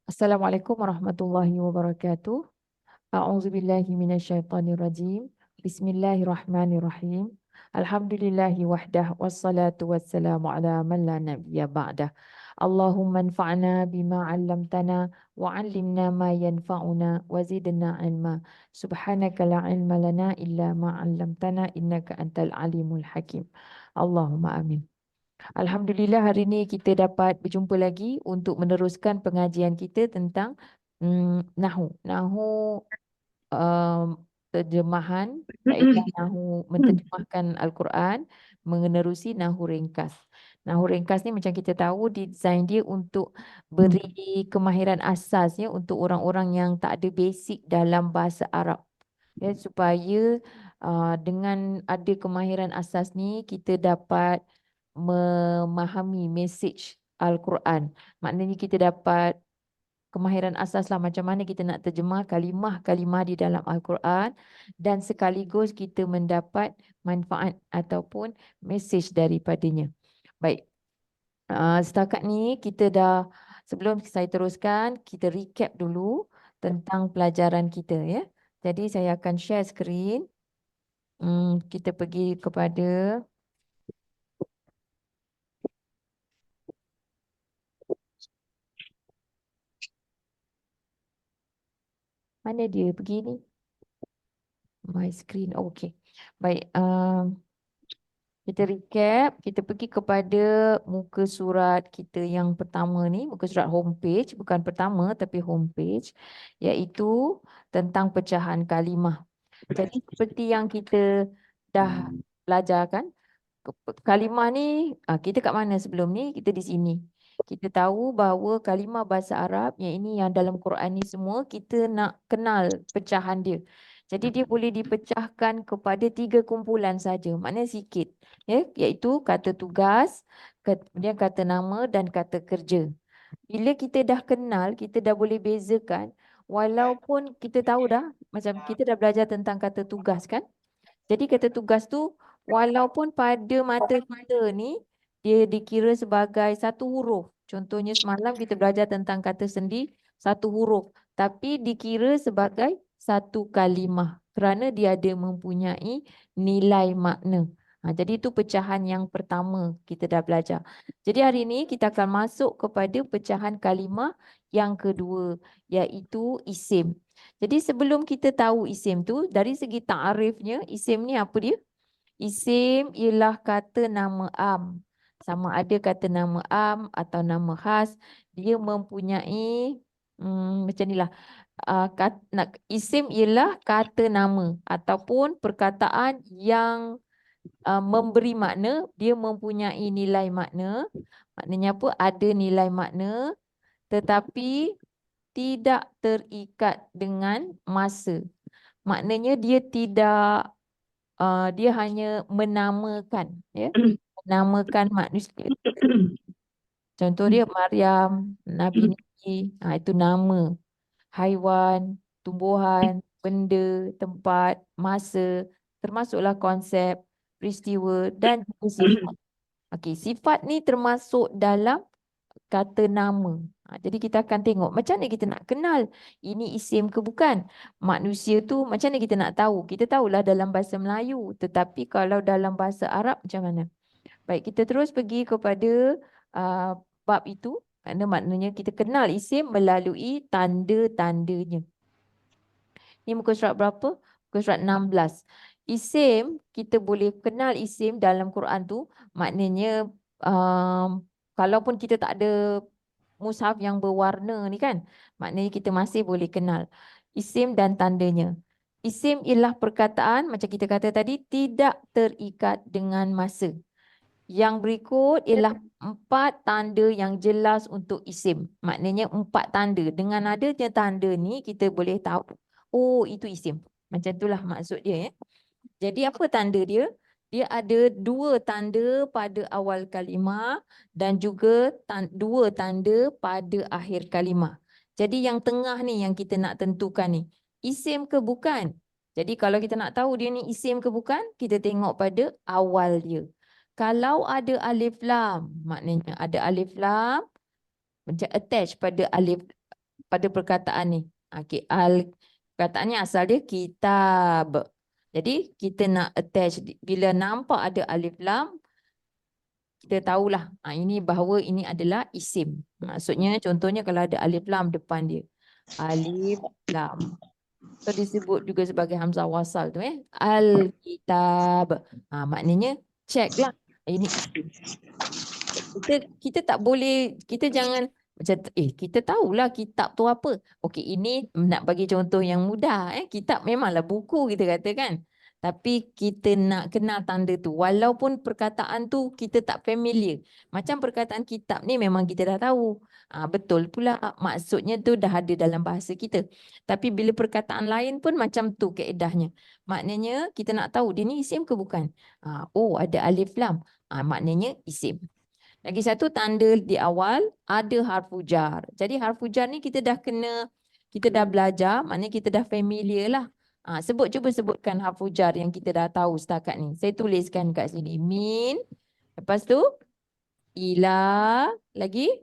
Assalamualaikum warahmatullahi wabarakatuh. A'udzubillahi minasyaitonirrajim. Bismillahirrahmanirrahim. Alhamdulillahi wahdah wassalatu wassalamu ala man la nabiyya ba'dah. Allahumma anfa'na bima 'allamtana wa 'allimna ma yanfa'una wa zidna 'ilma. Subhanaka la 'ilma lana illa ma 'allamtana innaka antal alimul hakim. Allahumma amin. Alhamdulillah hari ini kita dapat berjumpa lagi untuk meneruskan pengajian kita tentang Nahu. Nahu terjemahan, kaedah Nahu menterjemahkan Al-Quran menerusi Nahu ringkas. Nahu ringkas ni macam kita tahu design dia untuk beri kemahiran asasnya untuk orang-orang yang tak ada basic dalam bahasa Arab. Ya, supaya dengan ada kemahiran asas ni kita dapat memahami message Al-Quran. Maknanya kita dapat kemahiran asas lah macam mana kita nak terjemah kalimah-kalimah di dalam Al-Quran dan sekaligus kita mendapat manfaat ataupun message daripadanya. Baik, setakat ni kita dah, sebelum saya teruskan, kita recap dulu tentang pelajaran kita ya. Jadi saya akan share skrin. Kita pergi kepada mana dia pergi ni? My screen. Oh, okay. Baik. Kita recap. Kita pergi kepada muka surat kita yang pertama ni. Muka surat homepage. Bukan pertama tapi homepage. Iaitu tentang pecahan kalimah. Jadi seperti yang kita dah belajar kan. Kalimah ni, kita kat mana sebelum ni? Kita di sini. Kita tahu bahawa kalimah bahasa Arab yang ini yang dalam Quran ni semua kita nak kenal pecahan dia. Jadi dia boleh dipecahkan kepada 3 kumpulan saja. Maknanya sikit. Ya, iaitu kata tugas, kemudian kata nama dan kata kerja. Bila kita dah kenal, kita dah boleh bezakan. Walaupun kita tahu dah, macam kita dah belajar tentang kata tugas kan. Jadi kata tugas tu walaupun pada mata kita ni dia dikira sebagai satu huruf. Contohnya semalam kita belajar tentang kata sendi, satu huruf. Tapi dikira sebagai satu kalimah kerana dia ada mempunyai nilai makna. Jadi itu pecahan yang pertama kita dah belajar. Jadi hari ini kita akan masuk kepada pecahan kalimah yang kedua, iaitu isim. Jadi sebelum kita tahu isim tu, dari segi ta'arifnya, isim ni apa dia? Isim ialah kata nama am. Sama ada kata nama am atau nama khas, dia mempunyai macam ni lah. Isim ialah kata nama ataupun perkataan yang memberi makna, dia mempunyai nilai makna. Maknanya apa? Ada nilai makna tetapi tidak terikat dengan masa. Maknanya dia tidak, dia hanya menamakan, ya, menamakan manusia. Contoh dia Maryam, Nabi Nabi, itu nama. Haiwan, tumbuhan, benda, tempat, masa, termasuklah konsep, peristiwa dan juga sifat. Okey, sifat ni termasuk dalam kata nama. Jadi kita akan tengok macam mana kita nak kenal ini isim ke bukan. Manusia tu macam mana kita nak tahu. Kita tahulah dalam bahasa Melayu. Tetapi kalau dalam bahasa Arab macam mana? Baik, kita terus pergi kepada bab itu. Kerana maknanya kita kenal isim melalui tanda-tandanya. Ini muka surat berapa? Muka surat 16. Isim, kita boleh kenal isim dalam Quran tu. Maknanya kalaupun kita tak ada mushaf yang berwarna ni kan, maknanya kita masih boleh kenal isim dan tandanya. Isim ialah perkataan macam kita kata tadi tidak terikat dengan masa. Yang berikut ialah 4 tanda yang jelas untuk isim. Maknanya 4 tanda. Dengan adanya tanda ni kita boleh tahu, oh itu isim. Macam itulah maksud dia ya. Jadi apa tanda dia? Dia ada 2 tanda pada awal kalimah dan juga 2 tanda pada akhir kalimah. Jadi yang tengah ni yang kita nak tentukan ni, isim ke bukan? Jadi kalau kita nak tahu dia ni isim ke bukan, kita tengok pada awal dia. Kalau ada alif lam, maknanya ada alif lam macam attach pada alif pada perkataan ni. Okey, perkataannya asal dia kitab. Jadi kita nak attach bila nampak ada alif lam, kita tahulah ini bahawa ini adalah isim. Maksudnya contohnya kalau ada alif lam depan dia. Alif lam. So disebut juga sebagai hamzah wasal tu Al-kitab. Maknanya check lah. Ini isim. Kita tak boleh, kita jangan macam kita tahulah kitab tu apa. Okey, ini nak bagi contoh yang mudah kitab memanglah buku kita kata kan. Tapi kita nak kenal tanda tu walaupun perkataan tu kita tak familiar. Macam perkataan kitab ni memang kita dah tahu. Betul pula maksudnya tu dah ada dalam bahasa kita. Tapi bila perkataan lain pun macam tu kaedahnya. Maknanya kita nak tahu dia ni isim ke bukan. Oh ada alif lam. Maknanya isim. Lagi satu tanda di awal ada harfu jar. Jadi harfu jar ni kita dah belajar, maknanya kita dah familiar lah. Cuba sebutkan harfu jar yang kita dah tahu setakat ni. Saya tuliskan kat sini. Min, lepas tu ila, lagi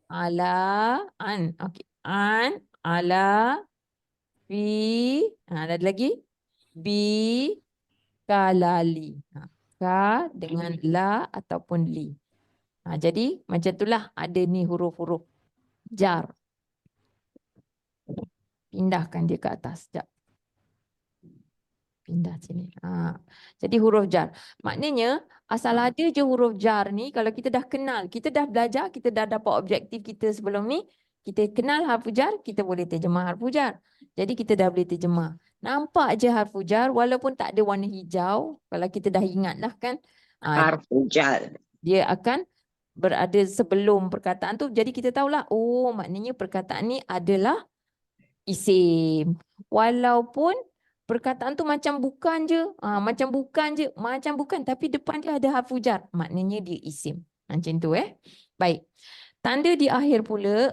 ala, an. Okey. An, ala, fi, ada lagi bi, kalali. Ka dengan la ataupun li. Jadi macam itulah ada ni huruf-huruf jar. Pindahkan dia ke atas. Sekejap. Pindah sini. Jadi huruf jar. Maknanya asal ada je huruf jar ni kalau kita dah kenal, kita dah belajar, kita dah dapat objektif kita sebelum ni, kita kenal harfu jar, kita boleh terjemah harfu jar. Jadi kita dah boleh terjemah. Nampak je harfu jar walaupun tak ada warna hijau, kalau kita dah ingat lah kan. Harfu jar. Dia akan berada sebelum perkataan tu. Jadi kita tahulah, oh maknanya perkataan ni adalah isim. Walaupun perkataan tu macam bukan je, macam bukan tapi depan dia ada harfu jar. Maknanya dia isim. Macam tu Baik. Tanda di akhir pula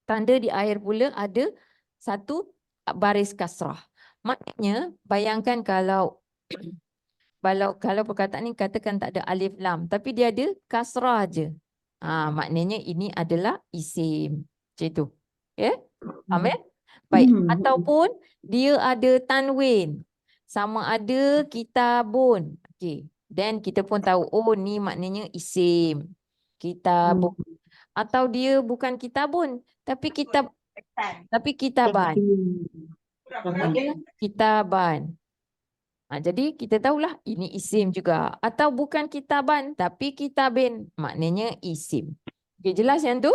tanda di akhir pula ada satu baris kasrah. Maknanya bayangkan kalau kalau perkataan ni katakan tak ada alif lam tapi dia ada kasrah je. Maknanya ini adalah isim. Macam tu. Ya? Faham Baik. Ataupun dia ada tanwin. Sama ada kitabun. Okey. Then kita pun tahu oh ni maknanya isim. Kitabun. Atau dia bukan kitabun tapi kitaban. Kitaban. Jadi kita tahulah ini isim juga. Atau bukan kitaban tapi kitabin. Maknanya isim. Okay, jelas yang tu?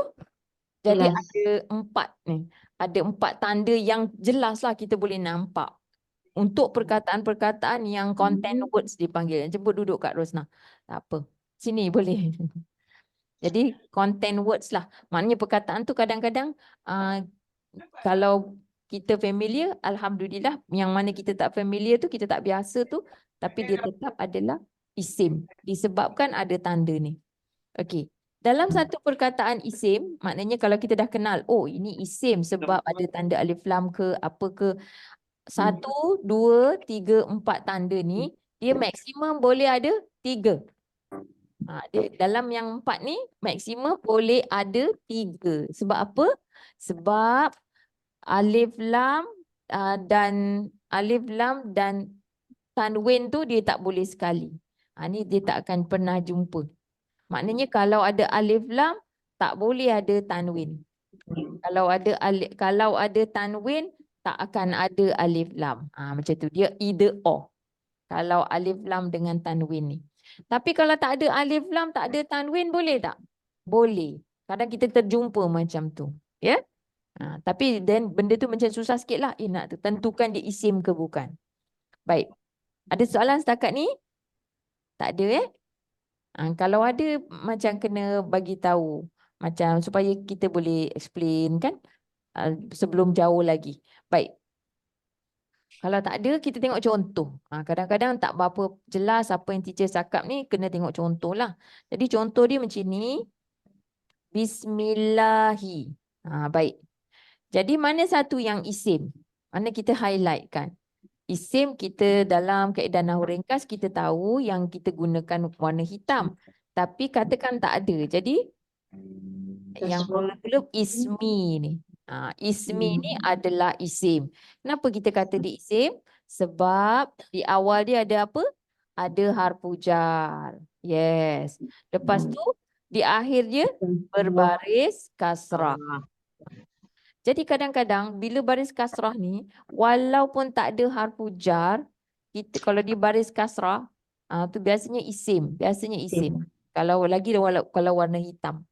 Jadi ada 4 ni. Ada 4 tanda yang jelas lah kita boleh nampak. Untuk perkataan-perkataan yang content words dipanggil. Jemput duduk Kak Rosna. Tak apa. Sini boleh. Jadi content words lah. Maknanya perkataan tu kadang-kadang kalau kita familiar, alhamdulillah. Yang mana kita tak familiar tu, kita tak biasa tu, tapi dia tetap adalah isim. Disebabkan ada tanda ni. Okey. Dalam satu perkataan isim, maknanya kalau kita dah kenal, oh ini isim sebab ada tanda alif lam ke, apa ke. 1, 2, 3, 4 tanda ni, dia maksimum boleh ada 3. Dalam yang 4 ni, maksimum boleh ada 3. Sebab apa? Sebab alif lam dan tanwin tu dia tak boleh sekali. Ni dia tak akan pernah jumpa. Maknanya kalau ada alif lam tak boleh ada tanwin. Kalau ada tanwin tak akan ada alif lam. Macam tu dia either or. Kalau alif lam dengan tanwin ni. Tapi kalau tak ada alif lam tak ada tanwin boleh tak? Boleh. Kadang kita terjumpa macam tu. Ya? Tapi then benda tu macam susah sikit lah. Nak tentukan dia isim ke bukan. Baik. Ada soalan setakat ni? Tak ada kalau ada macam kena bagi tahu. Macam supaya kita boleh explain kan. Sebelum jauh lagi. Baik. Kalau tak ada kita tengok contoh. Kadang-kadang tak berapa jelas apa yang teacher cakap ni. Kena tengok contoh lah. Jadi contoh dia macam ni. Bismillahi. Baik. Jadi mana satu yang isim? Mana kita highlight kan? Isim kita dalam kaedah nahwu ringkas kita tahu yang kita gunakan warna hitam. Tapi katakan tak ada. Jadi Yang kelulup ismi ni. Ismi ni adalah isim. Kenapa kita kata dia isim? Sebab di awal dia ada apa? Ada harfu jar. Yes. Lepas tu di akhir dia berbaris kasrah. Jadi kadang-kadang bila baris kasrah ni, walaupun tak ada harfu jar, kita kalau di baris kasrah, tu biasanya isim, Kalau lagi kalau warna hitam.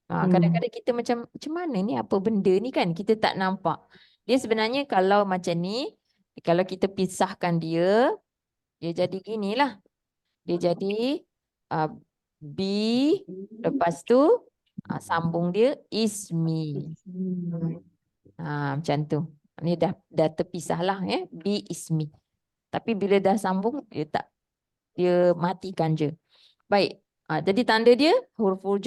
Kadang-kadang kita macam mana ni, apa benda ni kan, kita tak nampak. Dia sebenarnya kalau macam ni, kalau kita pisahkan dia jadi ginilah. Dia jadi B, lepas tu sambung dia ismi. Macam tu. Ni dah terpisah lah B ismi. Tapi bila dah sambung dia matikan je. Baik. Jadi tanda dia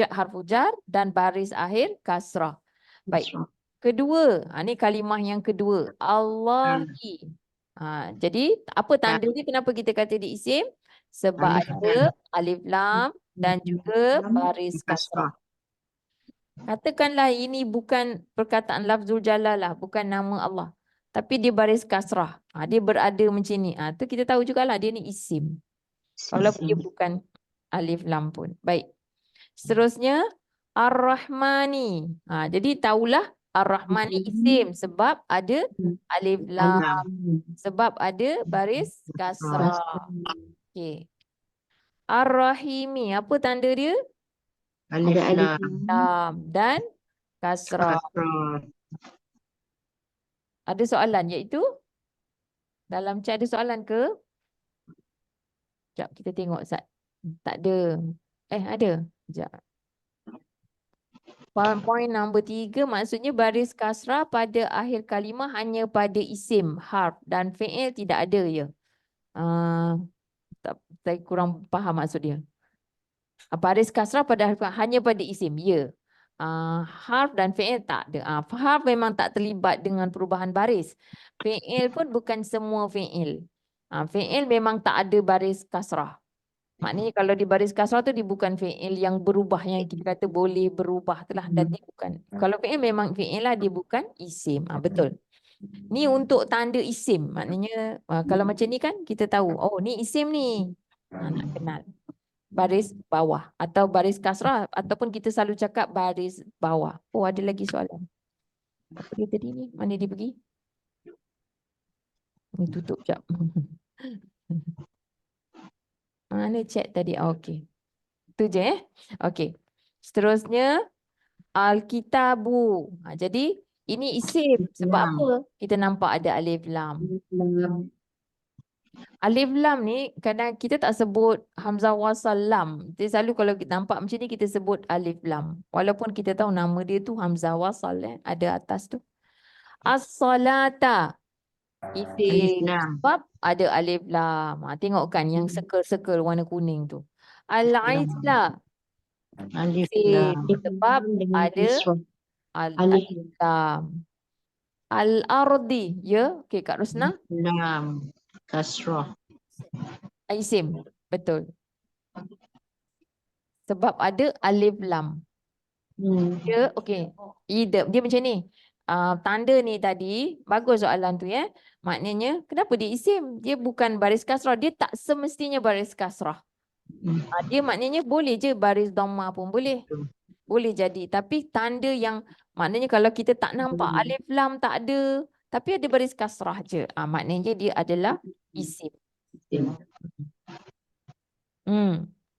harfu jar dan baris akhir kasrah. Baik. Kedua, ni kalimah yang kedua. Allahi. Jadi apa tanda dia, kenapa kita kata dia isim? Sebab ada alif lam dan juga baris kasrah. Katakanlah ini bukan perkataan lafzul jalalah, bukan nama Allah. Tapi dia baris kasrah. Dia berada macam ni. Tu kita tahu jugalah dia ni isim. Walaupun dia bukan alif lam pun. Baik. Seterusnya Ar-Rahmani. Jadi tahulah Ar-Rahman ni isim sebab ada alif lam. Sebab ada baris kasrah. Okey. Ar-Rahimi. Apa tanda dia? Alif lam. Lam dan kasrah. Ada soalan iaitu? Dalam chat ada soalan ke? Sekejap kita tengok. Tak ada. Ada. Sekejap. Poin nombor 3, maksudnya baris kasrah pada akhir kalimah hanya pada isim, harf dan fi'il tidak ada ya. Saya kurang faham maksud dia. Baris kasrah hanya pada isim, ya. Harf dan fi'il tak ada. Harf memang tak terlibat dengan perubahan baris. Fi'il pun bukan semua fi'il. Fi'il memang tak ada baris kasrah. Maknanya kalau di baris kasrah tu dia bukan fi'il yang berubah, yang kita kata boleh berubah tu lah. Dan dia bukan. Kalau fi'il memang fi'il lah, dia bukan isim. Betul. Ni untuk tanda isim. Maknanya kalau macam ni kan kita tahu, oh ni isim ni. Nak kenal. Baris bawah atau baris kasrah, ataupun kita selalu cakap baris bawah. Oh, ada lagi soalan. Apa dia tadi ni? Mana dia pergi? Ni tutup jap. Mana chat tadi? Okey. Itu je Okey. Seterusnya Al-Kitabu. Jadi ini isim. Sebab apa? Kita nampak ada alif lam. Alif lam ni kadang kita tak sebut hamzah wasal lam. Jadi selalu kalau kita nampak macam ni kita sebut alif lam. Walaupun kita tahu nama dia tu hamzah wasal ada atas tu. As-salata. Isim. Sebab ada alif lam. Tengok kan yang circle-circle warna kuning tu. Al-Aizla. Alif lam. Sebab ada alif lam. Al-Ardi. Ya. Okey Kak Rusna. Lam. Kasrah. Isim. Betul. Sebab ada alif lam. Ya, okey. Dia macam ni. Tanda ni tadi, bagus soalan tu ya. Maknanya, kenapa dia isim? Dia bukan baris kasrah. Dia tak semestinya baris kasrah. Dia maknanya boleh je baris dhamma pun boleh. Boleh jadi. Tapi tanda yang, maknanya kalau kita tak nampak alif lam tak ada, tapi ada baris kasrah je. Maknanya dia adalah isim.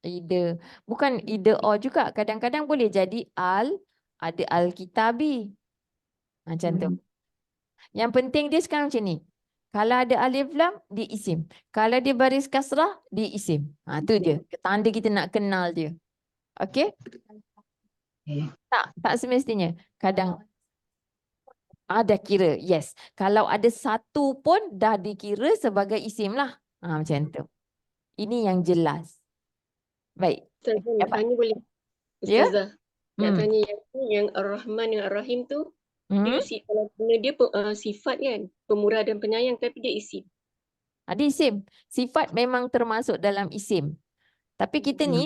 Ida. Bukan ida or juga. Kadang-kadang boleh jadi ada al-kitabi. Macam tu. Yang penting dia sekarang macam ni. Kalau ada alif lam, dia isim. Kalau dia baris kasrah, dia isim. Tu dia. Tanda kita nak kenal dia. Okey? Tak semestinya. Kadang ada kira. Yes. Kalau ada satu pun dah dikira sebagai isim lah. Macam tu. Ini yang jelas. Baik. Nak tanya boleh? Ya? Ustazah. Nak tanya yang Ar-Rahman yang Ar-Rahim tu, dia kalau guna dia sifat kan, pemurah dan penyayang, tapi dia isim. Dia isim. Sifat memang termasuk dalam isim. Tapi kita ni,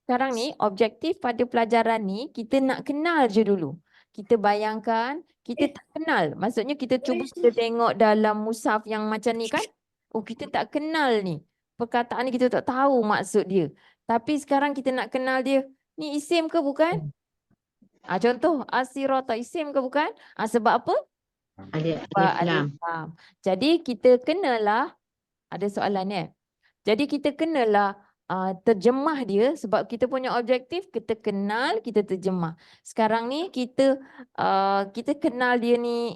sekarang ni objektif pada pelajaran ni kita nak kenal je dulu. Kita bayangkan kita tak kenal. Maksudnya kita cuba kita tengok dalam mushaf yang macam ni kan. Oh, kita tak kenal ni. Perkataan ni kita tak tahu maksud dia. Tapi sekarang kita nak kenal dia. Ni isim ke bukan? Contoh asirata isim ke bukan? Sebab apa? Alif Sebab lam. alif lam. Jadi kita kenalah, ada soalan ni. Jadi kita kenalah terjemah dia sebab kita punya objektif kita kenal, kita terjemah. Sekarang ni kita kenal dia ni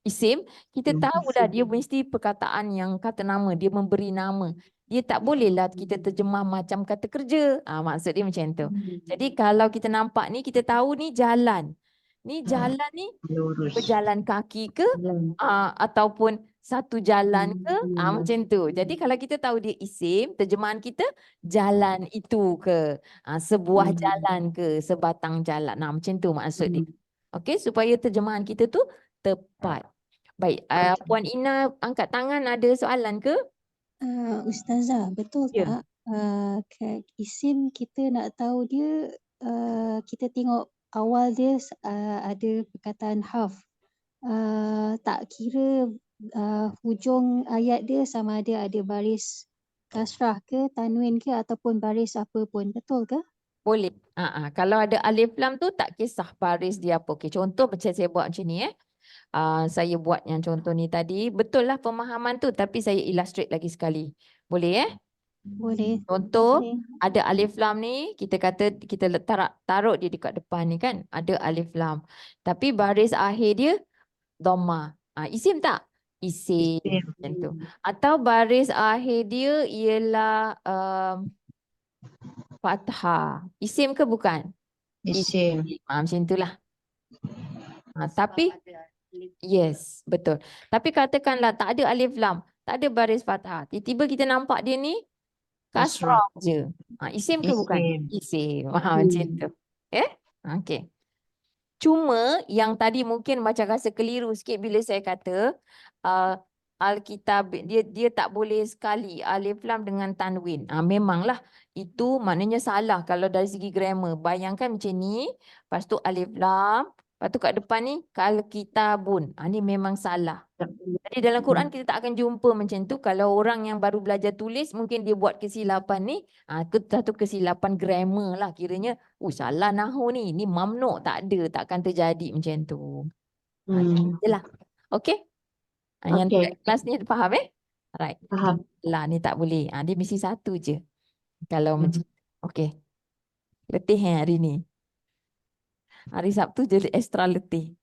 isim, kita tahu dah dia mesti perkataan yang kata nama, dia memberi nama. Dia tak bolehlah kita terjemah macam kata kerja. Maksud dia macam tu. Jadi kalau kita nampak ni, kita tahu ni jalan. Ni jalan ni Lurus. berjalan kaki ke ataupun satu jalan ke, macam tu. Jadi kalau kita tahu dia isim, terjemahan kita jalan itu ke, sebuah jalan ke, sebatang jalan. Macam tu maksud dia. Okey, supaya terjemahan kita tu tepat. Baik, Puan Ina angkat tangan, ada soalan ke? Ustazah, betul Ya. tak isim kita nak tahu dia, kita tengok awal dia ada perkataan harf. Tak kira hujung ayat dia sama ada baris kasrah ke, tanwin ke ataupun baris apa pun. Betul ke? Boleh. Kalau ada alif lam tu tak kisah baris dia apa. Okey, contoh macam saya buat macam ni saya buat yang contoh ni tadi. Betul lah pemahaman tu tapi saya illustrate lagi sekali. Boleh Boleh. Contoh Boleh. ada alif lam ni, kita kata kita taruh dia dekat depan ni kan. Ada alif lam. Tapi baris akhir dia dhamma. Isim tak? Isim. Macam tu. Atau baris akhir dia ialah fathah. Isim ke bukan? Isim. Macam itulah. Tapi yes, betul. Tapi katakanlah tak ada alif lam, tak ada baris fathah. Tiba-tiba kita nampak dia ni kasrah je. Isim ke bukan? Isim. Macam tu. Okey. Cuma yang tadi mungkin macam rasa keliru sikit bila saya kata Alkitab dia tak boleh sekali alif lam dengan tanwin. Memanglah itu maknanya salah kalau dari segi grammar. Bayangkan macam ni, lepas tu alif lam, lepas tu kat depan ni Alkitabun. Ni memang salah. Jadi dalam Quran kita tak akan jumpa macam tu. Kalau orang yang baru belajar tulis mungkin dia buat kesilapan ni, satu kesilapan grammar lah kiranya. Salah nahu ni. Ni mamnuk, tak ada, takkan terjadi macam tu. Jelah. Okey? Yang dekat kelas ni faham Alright. Faham. Lah ni tak boleh. Dia mesti satu je. Kalau macam okey. Letih hari ni. Hari Sabtu jadi extra letih.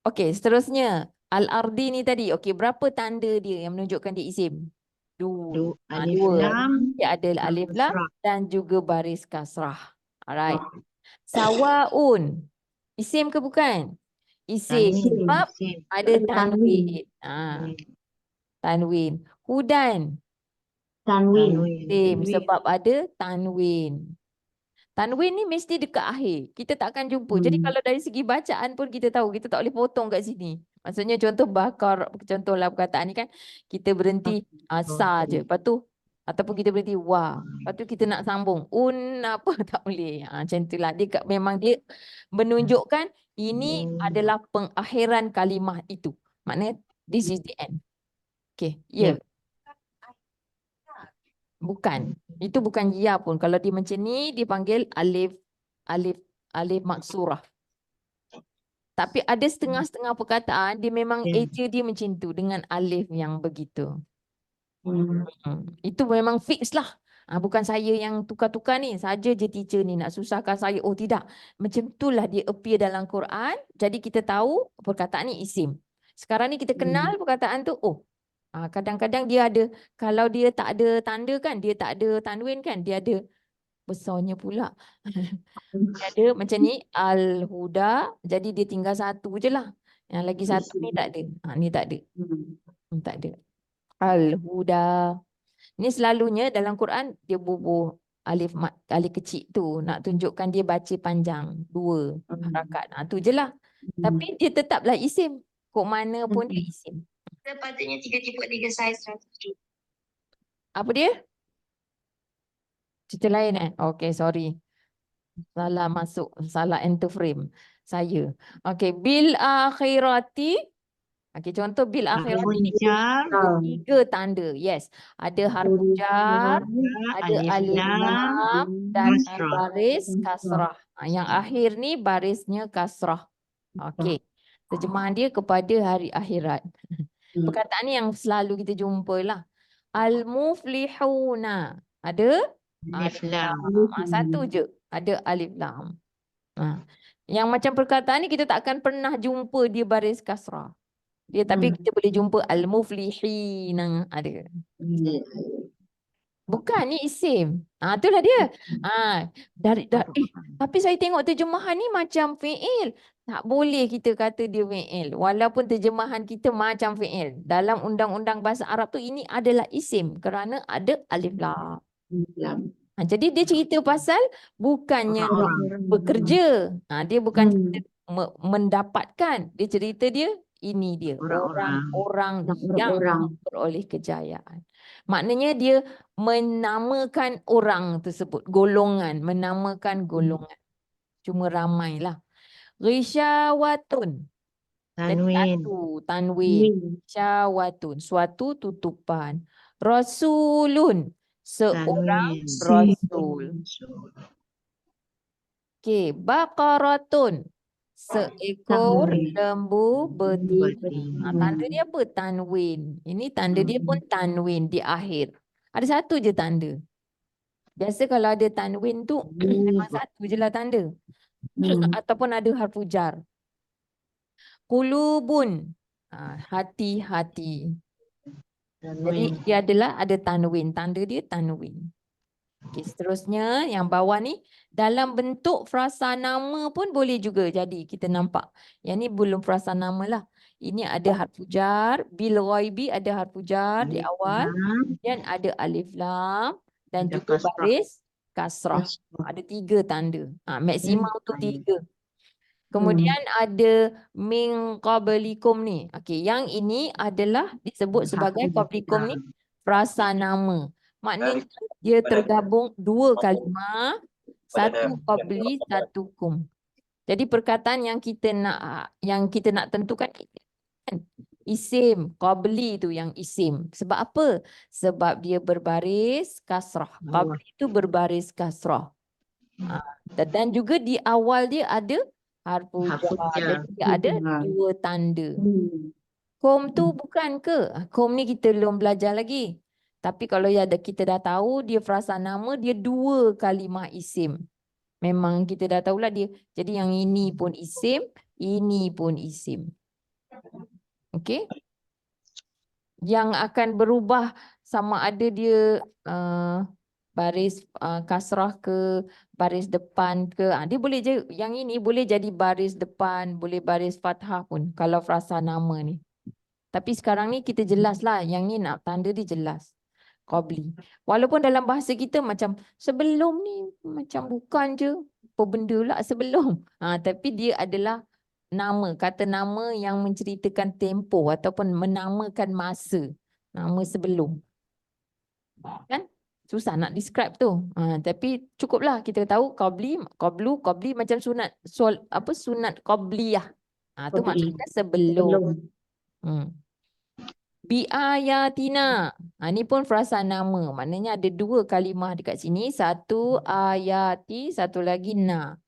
Okey, seterusnya Al-Ardi ni tadi. Okey, berapa tanda dia yang menunjukkan dia isim? Dua. Alif Dua. lam. Dia ada alif lam kasrah. dan juga baris kasrah. Alright. Sawaun. Isim ke bukan? Isim. Tanwin. Sebab Isim. ada tanwin. Tanwin. Hudan. Tanwin. Isim. Sebab ada tanwin. Tanwin ni mesti dekat akhir. Kita tak akan jumpa. Jadi kalau dari segi bacaan pun kita tahu. Kita tak boleh potong kat sini. Maksudnya contoh bakar. Contohlah perkataan ni kan. Kita berhenti sa je. Lepas tu. Ataupun kita berhenti wa. Lepas tu kita nak sambung. Apa tak boleh. Macam itulah. Dia memang dia menunjukkan ini adalah pengakhiran kalimah itu. Maknanya this is the end. Okay. Ya. Bukan. Itu bukan ya pun. Kalau dia macam ni, dipanggil alif maksurah. Tapi ada setengah-setengah perkataan, dia memang eja dia macam tu dengan alif yang begitu. Itu memang fix lah. Bukan saya yang tukar-tukar ni. Saja je teacher ni nak susahkan saya. Oh tidak. Macam itulah dia appear dalam Quran. Jadi kita tahu perkataan ni isim. Sekarang ni kita kenal perkataan tu. Kadang-kadang dia ada, kalau dia tak ada tanda kan, dia tak ada tanwin kan, dia ada besarnya pula. Dia ada macam ni, Al-Huda, jadi dia tinggal satu je lah. Yang lagi satu ni tak ada. Ni tak ada. Tak ada. Al-Huda. Ni selalunya dalam Quran, dia bubuh alif kecil tu. Nak tunjukkan dia baca panjang. 2 harakat. Tu je lah. Tapi dia tetaplah isim. Kok mana pun dia isim. Sepatutnya 3/3 saiz 100. Apa dia? Cerita lain Okay, sorry. Salah masuk, salah enter frame saya. Okay, bil akhirati. Okay, contoh bil akhirati ni. Al-Fujar, Ada 3 tanda. Yes. Ada harfu jar, ada alif alif lam, lam dan kasrah. baris kasrah. Yang akhir ni barisnya kasrah. Okey. Terjemahan dia kepada hari akhirat. Perkataan ni yang selalu kita jumpa lah. Al-muflihuna. Ada? Alif Alif lam. lam. Satu je. Ada alif lam. Yang macam perkataan ni kita tak akan pernah jumpa dia baris kasrah. Dia tapi kita boleh jumpa al-muflihina. Ada. Bukan, ni isim. Itulah dia. Tapi saya tengok terjemahan ni macam fi'il. Tak boleh kita kata dia fi'il. Walaupun terjemahan kita macam fi'il. Dalam undang-undang bahasa Arab tu ini adalah isim kerana ada alif lam. Jadi dia cerita pasal bukannya bekerja. Dia bukan cerita mendapatkan. Dia cerita dia ini dia. Orang-orang yang memperoleh kejayaan. Maknanya dia menamakan orang tersebut. Golongan. Menamakan golongan. Cuma ramailah. Risyawatun. Tanwin. Tanwin. Syawatun. Suatu tutupan. Rasulun. Seorang rasul. Okey. Baqaratun. Seekor lembu betina. Tanda dia apa? Tanwin. Ini tanda dia pun tanwin di akhir. Ada satu je tanda. Biasa kalau ada tanwin tu memang satu je lah tanda. Ataupun ada harfu jar. Qulubun. Hati-hati. Jadi dia adalah ada tanwin. Tanda dia tanwin. Okey, seterusnya yang bawah ni dalam bentuk frasa nama pun boleh juga jadi kita nampak. Yang ni belum frasa nama lah. Ini ada harfu jar, bil ghaibi ada harfu jar di awal, kemudian ada alif lam dan Ada juga kasrah. baris kasrah. Ada 3 tanda. Maksimum tu 3. Kemudian ada min qablikum ni. Okey, yang ini adalah disebut sebagai qablikum ni frasa nama. Maknanya dia tergabung 2 kalimah, satu qabli, satu kum. Jadi perkataan yang kita nak tentukan isim, qabli tu yang isim. Sebab apa? Sebab dia berbaris kasrah. Qabli itu berbaris kasrah. Dan juga di awal dia ada harfu jar. Jadi dia ada 2 tanda. Kum tu bukan ke? Kum ni kita belum belajar lagi. Tapi kalau kita dah tahu dia frasa nama, dia 2 kalimah isim. Memang kita dah tahulah dia. Jadi yang ini pun isim, ini pun isim. Okey? Yang akan berubah sama ada dia baris kasrah ke baris depan ke. Dia boleh je, yang ini boleh jadi baris depan, boleh baris fathah pun kalau frasa nama ni. Tapi sekarang ni kita jelas lah, yang ni nak tanda dia jelas. Qabli. Walaupun dalam bahasa kita macam sebelum ni macam bukan je apa benda lah sebelum. Tapi dia adalah nama, kata nama yang menceritakan tempoh ataupun menamakan masa. Nama sebelum. Kan? Susah nak describe tu. Tapi cukuplah kita tahu qabli macam sunat sunat qabliyah. Tu maksudnya sebelum. Bi ayatina. Ni pun frasa nama. Maknanya ada 2 kalimah dekat sini. Satu ayati, satu lagi na.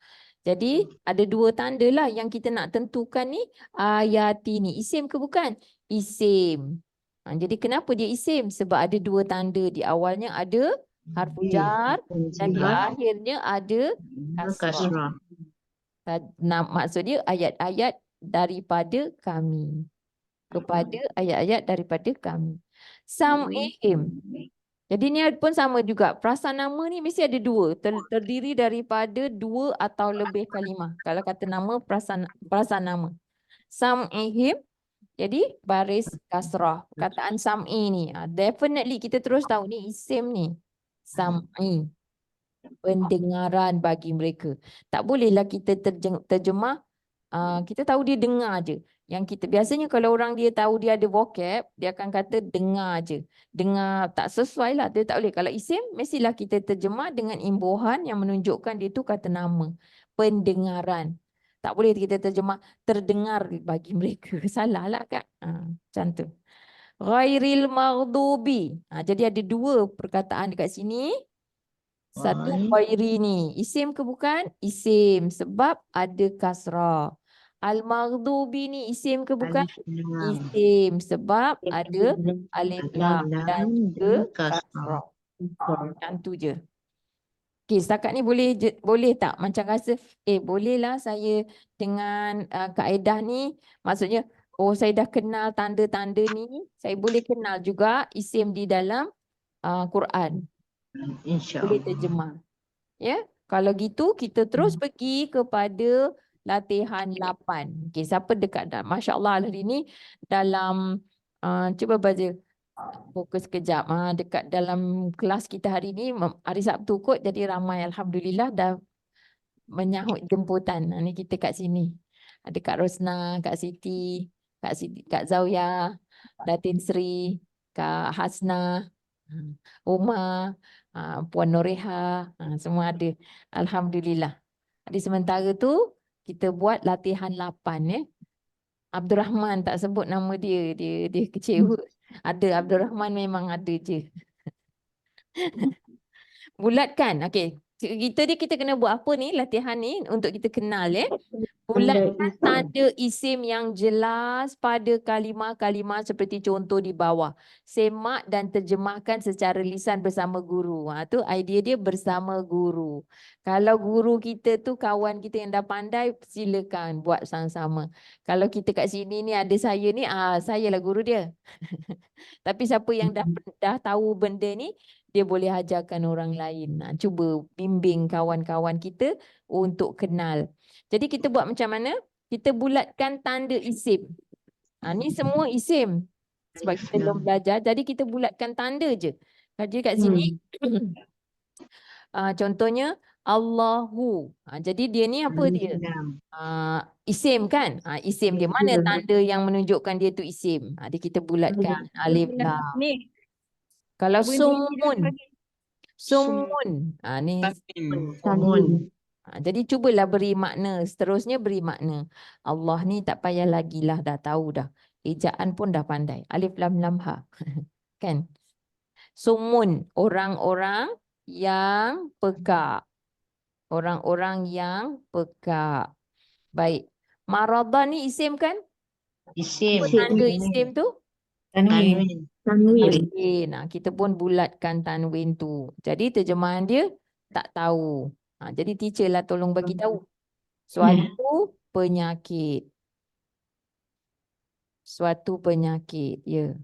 Jadi ada 2 tanda lah yang kita nak tentukan ni. Ayati ni. Isim ke bukan? Isim. Jadi kenapa dia isim? Sebab ada 2 tanda. Di awalnya ada harfu jar dan di akhirnya ada kasrah. Maksud dia ayat-ayat daripada kami. Kepada ayat-ayat daripada kami. Sam'ihim. Jadi ni pun sama juga. Frasa nama ni mesti ada 2. Terdiri daripada 2 atau lebih kalimah. Kalau kata nama, frasa nama. Sam'ihim. Jadi baris kasrah. Perkataan sam'i ni. Definitely kita terus tahu ni isim ni. Sam'i. Pendengaran bagi mereka. Tak bolehlah kita terjemah kita tahu dia dengar je. Yang kita biasanya kalau orang dia tahu dia ada vocab, dia akan kata dengar je. Dengar tak sesuai lah, dia tak boleh. Kalau isim, mestilah kita terjemah dengan imbuhan yang menunjukkan dia tu kata nama. Pendengaran. Tak boleh kita terjemah terdengar bagi mereka. Salah lah kan? Macam tu. Ghairil maghdubi. Jadi ada dua perkataan dekat sini. Satu ghairi ni. Isim ke bukan? Isim. Sebab ada kasrah. Al-maghdubi ni isim ke bukan? Alif lam. Isim. Sebab ada alif Alif lam dan lam juga dan kasrah. kasrah. Yang tu je. Okey, setakat ni boleh tak? Macam rasa, bolehlah saya dengan kaedah ni. Maksudnya, saya dah kenal tanda-tanda ni. Saya boleh kenal juga isim di dalam Quran. Boleh InsyaAllah. terjemah. Ya, kalau gitu kita terus pergi kepada latihan 8. Okey, siapa dekat dah? Masya-Allah hari ni dalam cuba baca fokus kejap. Dekat dalam kelas kita hari ni hari Sabtu kot, jadi ramai alhamdulillah dah menyahut jemputan. Ni kita kat sini. Ada Kak Rosna, Kak Siti, Kak Zawia, Datin Sri, Kak Hasna, Umar, Puan Noreha, semua ada. Alhamdulillah. Di sementara tu kita buat latihan 8 ya. Abdul Rahman tak sebut nama dia, dia kecewa. Ada Abdul Rahman memang ada je. Bulatkan. Okey. Kita kena buat apa ni latihan ni untuk kita kenal ya. Bulatkan tanda isim yang jelas pada kalimah-kalimah seperti contoh di bawah. Semak dan terjemahkan secara lisan bersama guru. Tu idea dia bersama guru. Kalau guru kita tu kawan kita yang dah pandai, silakan buat sama-sama. Kalau kita kat sini ni ada saya ni, sayalah guru dia. Tapi siapa yang dah tahu benda ni, dia boleh ajarkan orang lain. Cuba bimbing kawan-kawan kita untuk kenal. Jadi kita buat macam mana? Kita bulatkan tanda isim. Ni semua isim. Sebab kita belum belajar, jadi kita bulatkan tanda je. Jadi kat sini, contohnya Allahu. Jadi dia ni apa dia? Isim kan? Isim dia. Mana tanda yang menunjukkan dia tu isim? Dia kita bulatkan. Alif lam. Kalau sumun. Sumun. Ni Sumun. jadi cubalah beri makna. Seterusnya beri makna. Allah ni tak payah lagi lah, dah tahu dah. Ejaan pun dah pandai. Alif lam lam ha. Kan? Sumun. Orang-orang yang peka. Orang-orang yang peka. Baik. Maradah ni isim kan? Isim. Apa tanda isim tu? Tanwin. Tanwin. Kita pun bulatkan tanwin tu. Jadi terjemahan dia tak tahu. Jadi teacher lah tolong bagi tahu. Suatu penyakit. Suatu penyakit. Ya.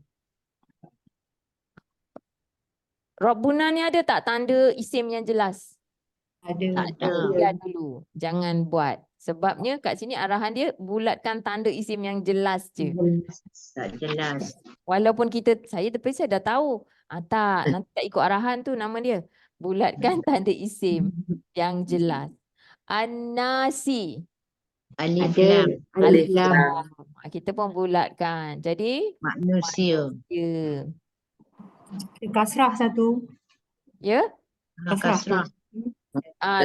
Rabbuna ni ada tak tanda isim yang jelas? Tak ada. Biar dulu. Jangan buat. Sebabnya kat sini arahan dia bulatkan tanda isim yang jelas je. Tak jelas. Walaupun saya dah tahu. Tak, nanti tak ikut arahan tu nama dia. Bulatkan tanda isim yang jelas. An-nasi. Alif lam. Alif lam. Kita pun bulatkan. Jadi Manusia. ya. Kasrah satu. Ya? Kasrah.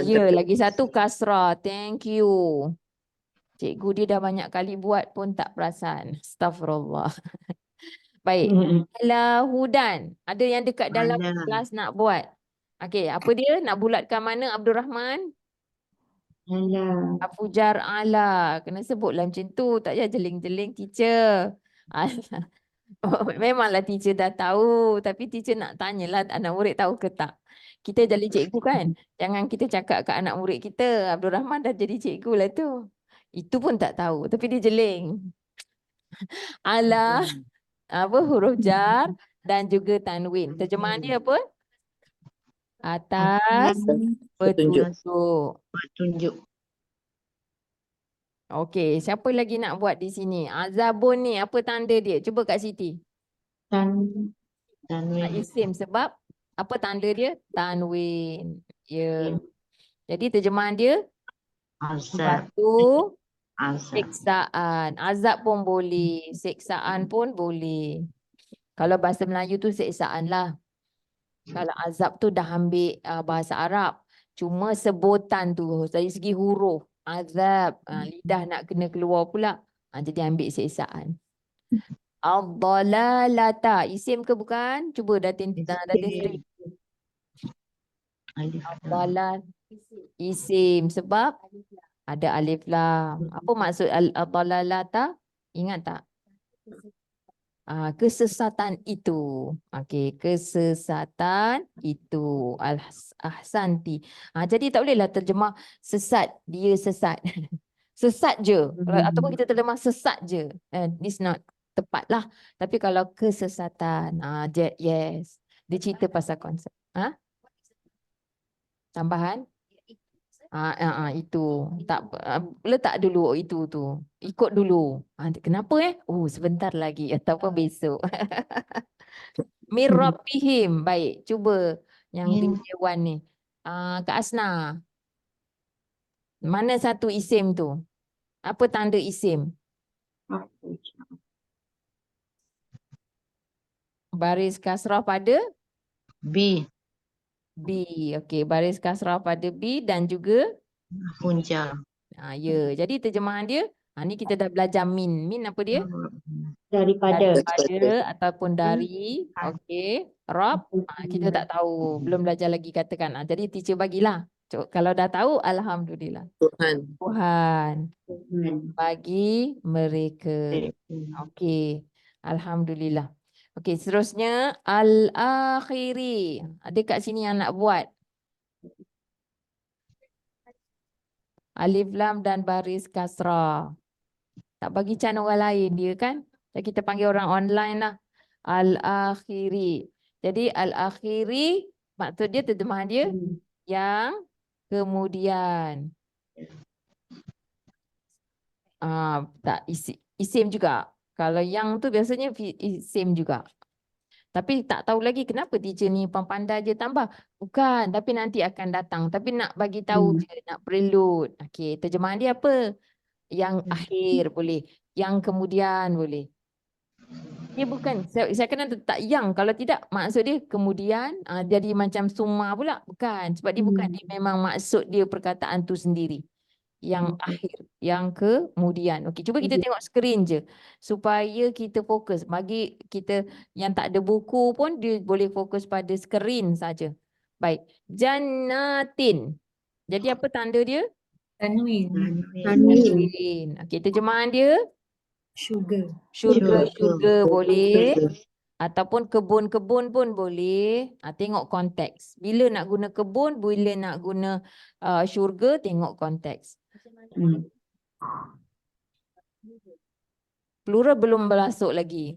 Ya, lagi satu kasrah. Thank you. Cikgu dia dah banyak kali buat pun tak perasan. Astaghfirullah. Baik. Ala hudan. Ada yang dekat dalam kelas nak buat. Okey, apa dia? Nak bulatkan mana Abdul Rahman? Afujar ala. Kena sebutlah macam tu. Tak payah jeling-jeling teacher. Memanglah teacher dah tahu. Tapi teacher nak tanyalah anak murid tahu ke tak. Kita jadi cikgu kan. Jangan kita cakap kat anak murid kita. Abdul Rahman dah jadi cikgu lah tu. Itu pun tak tahu. Tapi dia jeling. Ala. Huruf jar dan juga tanwin. Terjemahan dia apa? Atas petunjuk. Okey, siapa lagi nak buat di sini? Azabun ni apa tanda dia? Cuba Kak Siti. Tanwin. Isim sebab apa tanda dia? Tanwin. Ya. Jadi terjemahan dia Azab. suatu Azab. Siksaan. Azab pun boleh. Siksaan pun boleh. Kalau bahasa Melayu tu siksaan lah. Kalau azab tu dah ambil bahasa Arab. Cuma sebutan tu dari segi huruf. Azab. Lidah nak kena keluar pula. Jadi ambil siksaan. Ad-dalalata. Isim ke bukan? Cuba datin sendiri. Alif lam. Ad-dalal. Isim. Sebab ada alif lam. Apa maksud ad-dalalata? Ingat tak? Kesesatan itu. Okey, kesesatan itu. Ahsanti. Jadi tak bolehlah terjemah sesat, dia sesat. Sesat je. Ataupun kita terjemah sesat je. This not tepat lah. Tapi kalau kesesatan, yes. Dia cerita pasal konsep. Tambahan? Itu. Tak letak dulu itu tu. Ikut dulu. Kenapa Oh, sebentar lagi ataupun besok. Mir Rabbihim. Baik, cuba yang di dewan ni. Kak Asna. Mana satu isim tu? Apa tanda isim? Baris kasrah pada B. B. Okey, baris kasrah pada B dan juga Punca. ya. Jadi terjemahan dia, ni kita dah belajar min. Min apa dia? Daripada. Daripada ataupun dari. Okey. Rob, kita tak tahu. Belum belajar lagi katakan. Jadi teacher bagilah. Kalau dah tahu, alhamdulillah. Tuhan bagi mereka. Okey. Alhamdulillah. Okey, seterusnya al-akhiri. Ada kat sini yang nak buat. Alif lam dan baris kasrah. Tak bagi can orang lain dia kan. Jadi kita panggil orang online lah. Al-akhiri. Jadi al-akhiri maksud dia terjemahan dia yang kemudian. Tak isim juga. Kalau yang tu biasanya isim juga. Tapi tak tahu lagi kenapa teacher ni pandai je tambah. Bukan, tapi nanti akan datang. Tapi nak bagi tahu je, nak prelude. Okey, terjemahan dia apa? Yang akhir boleh. Yang kemudian boleh. Dia bukan, saya kena letak yang. Kalau tidak, maksud dia kemudian jadi macam summa pula. Bukan, sebab dia bukan. Dia memang maksud dia perkataan tu sendiri. Yang akhir, yang kemudian. Okey, cuba kita tengok skrin je supaya kita fokus. Bagi kita yang tak ada buku pun dia boleh fokus pada skrin saja. Baik, jannatin. Jadi apa tanda dia? Tanwin. Tanwin. Okey, terjemahan dia Sugar. syurga boleh. Ataupun kebun-kebun pun boleh. Tengok konteks. Bila nak guna kebun, bila nak guna syurga, tengok konteks. Plural belum bermasuk lagi.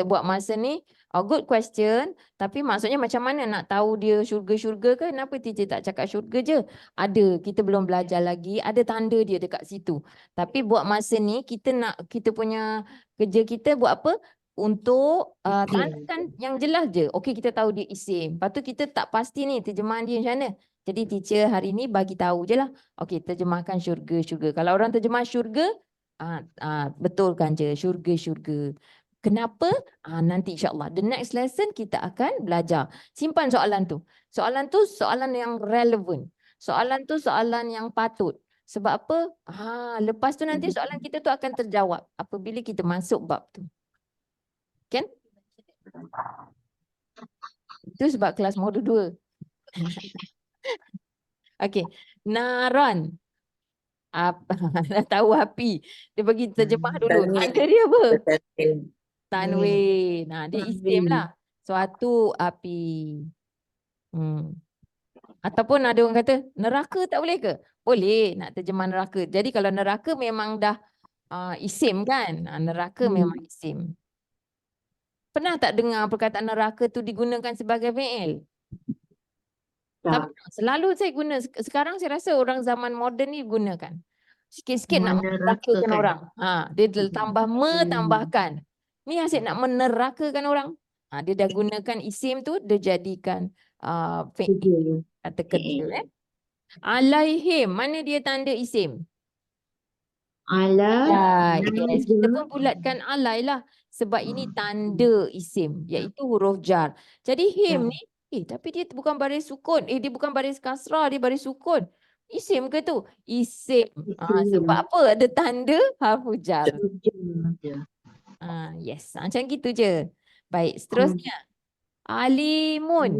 Buat masa ni, good question. Tapi maksudnya macam mana nak tahu dia syurga-syurga ke? Kenapa teacher tak cakap syurga je? Ada, kita belum belajar lagi. Ada tanda dia dekat situ. Tapi buat masa ni, kita punya kerja kita buat apa? Untuk tandakan yang jelas je. Okey, kita tahu dia isim. Lepas tu kita tak pasti ni terjemahan dia macam mana. Jadi teacher hari ni bagi tahu je lah. Okey, terjemahkan syurga-syurga. Kalau orang terjemah syurga, betulkan je syurga-syurga. Kenapa? Nanti insyaAllah. The next lesson kita akan belajar. Simpan soalan tu. Soalan tu soalan yang relevan. Soalan tu soalan yang patut. Sebab apa? Lepas tu nanti soalan kita tu akan terjawab apabila kita masuk bab tu. Kan? Itu sebab kelas modul 2. Okey. Naron. Dah tahu api. Dia bagi terjemah dulu. Tanda dia apa? Tanwin. Dia isim lah. Suatu api. Ataupun ada orang kata neraka tak boleh ke? Boleh nak terjemah neraka. Jadi kalau neraka memang dah isim kan? Neraka memang isim. Pernah tak dengar perkataan neraka tu digunakan sebagai fi'il? Tak. Selalu saya guna. Sekarang saya rasa orang zaman moden ni gunakan. Sikit-sikit nak menerakakan orang. Dia tambah tambahkan. Ni asyik nak menerakakan orang. Dia dah gunakan isim tu, dia jadikan fi'il. Kata kerja. Alaihim. Mana dia tanda isim? Ala. Ya, yes. Kita Naja. pun bulatkan alai lah. Sebab ini tanda isim. Iaitu huruf jar. Jadi him ni. Tapi dia bukan baris sukun. Dia bukan baris kasrah. Dia baris sukun. Isim ke tu? Isim. Sebab apa? Ada tanda harfu jar. Yes. Macam gitu je. Baik. Seterusnya. Alimun.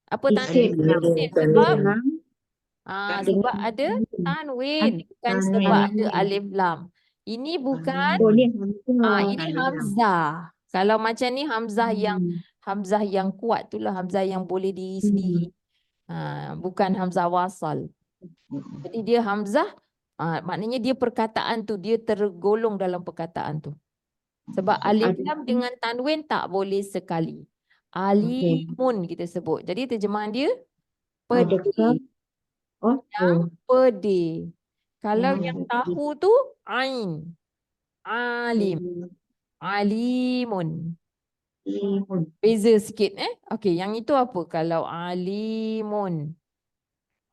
Apa tanda Isim. isim? Sebab Dengan sebab ada tanwin, bukan tanwin. sebab ada alif lam. Ini bukan, Oh, ni Hamzah. ini hamzah. Kalau macam ni hamzah yang kuat tu lah, hamzah yang boleh diri sendiri. Bukan hamzah wasal. Jadi dia hamzah, maknanya dia perkataan tu, dia tergolong dalam perkataan tu. Sebab alif lam dengan tanwin tak boleh sekali. Alimun kita sebut. Jadi terjemahan dia Adakah? pedih. Oh, Pedih. Kalau yang tahu tu ain. Alim. Alimun. Beza sikit Okey, yang itu apa? Kalau alimun.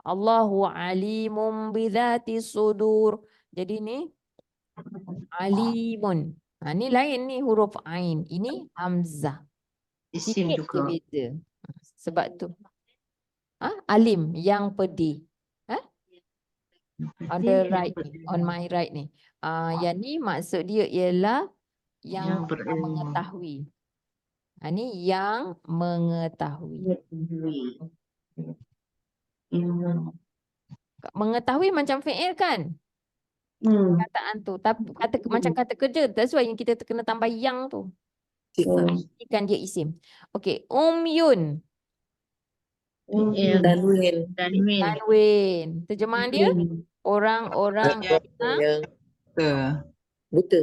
Allahu alimun bidzati sudur. Jadi ni alimun. Ni lain ni huruf ain. Ini hamzah. Isim Sikit je juga. beza. Sebab tu. Alim yang pedih. On the right ni, on my right ni. Yang ni maksud dia ialah yang berilmu. mengetahui. Ni yang mengetahui. Mengetahui macam fi'il kan? Perkataan tu. Tapi macam kata kerja. That's why yang kita kena tambah yang tu. Kan dia isim. Okey, Yun. Tanwin. Tanwin. Terjemahan dia? Orang-orang yang Buta.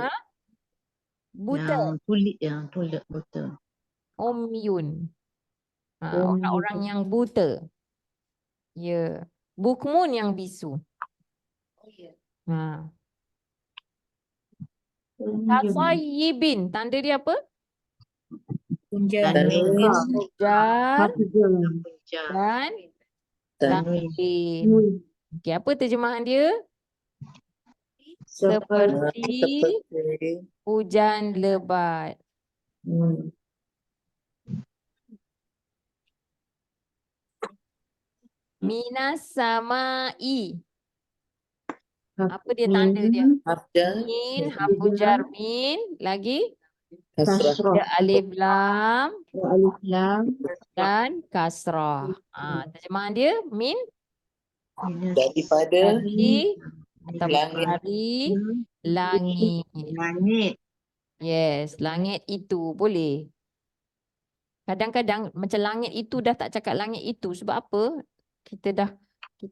buta. Yang tulis buta. Yun. Orang-orang yang buta. Ya. Bukmun yang bisu. Tasayyibin. Tanda dia apa? Punjab. Tanwin. Jar Punjab. dan Tanwin. tanwin. Okey, apa terjemahan dia? Seperti hujan lebat. Minas samai. Apa dia tanda dia? Min, harfu jar min, lagi ada alif lam dan kasrah. Terjemahan dia min Daripada dari atau dari langit. langit. Yes, langit itu boleh. Kadang-kadang macam langit itu dah tak cakap langit itu sebab apa? Kita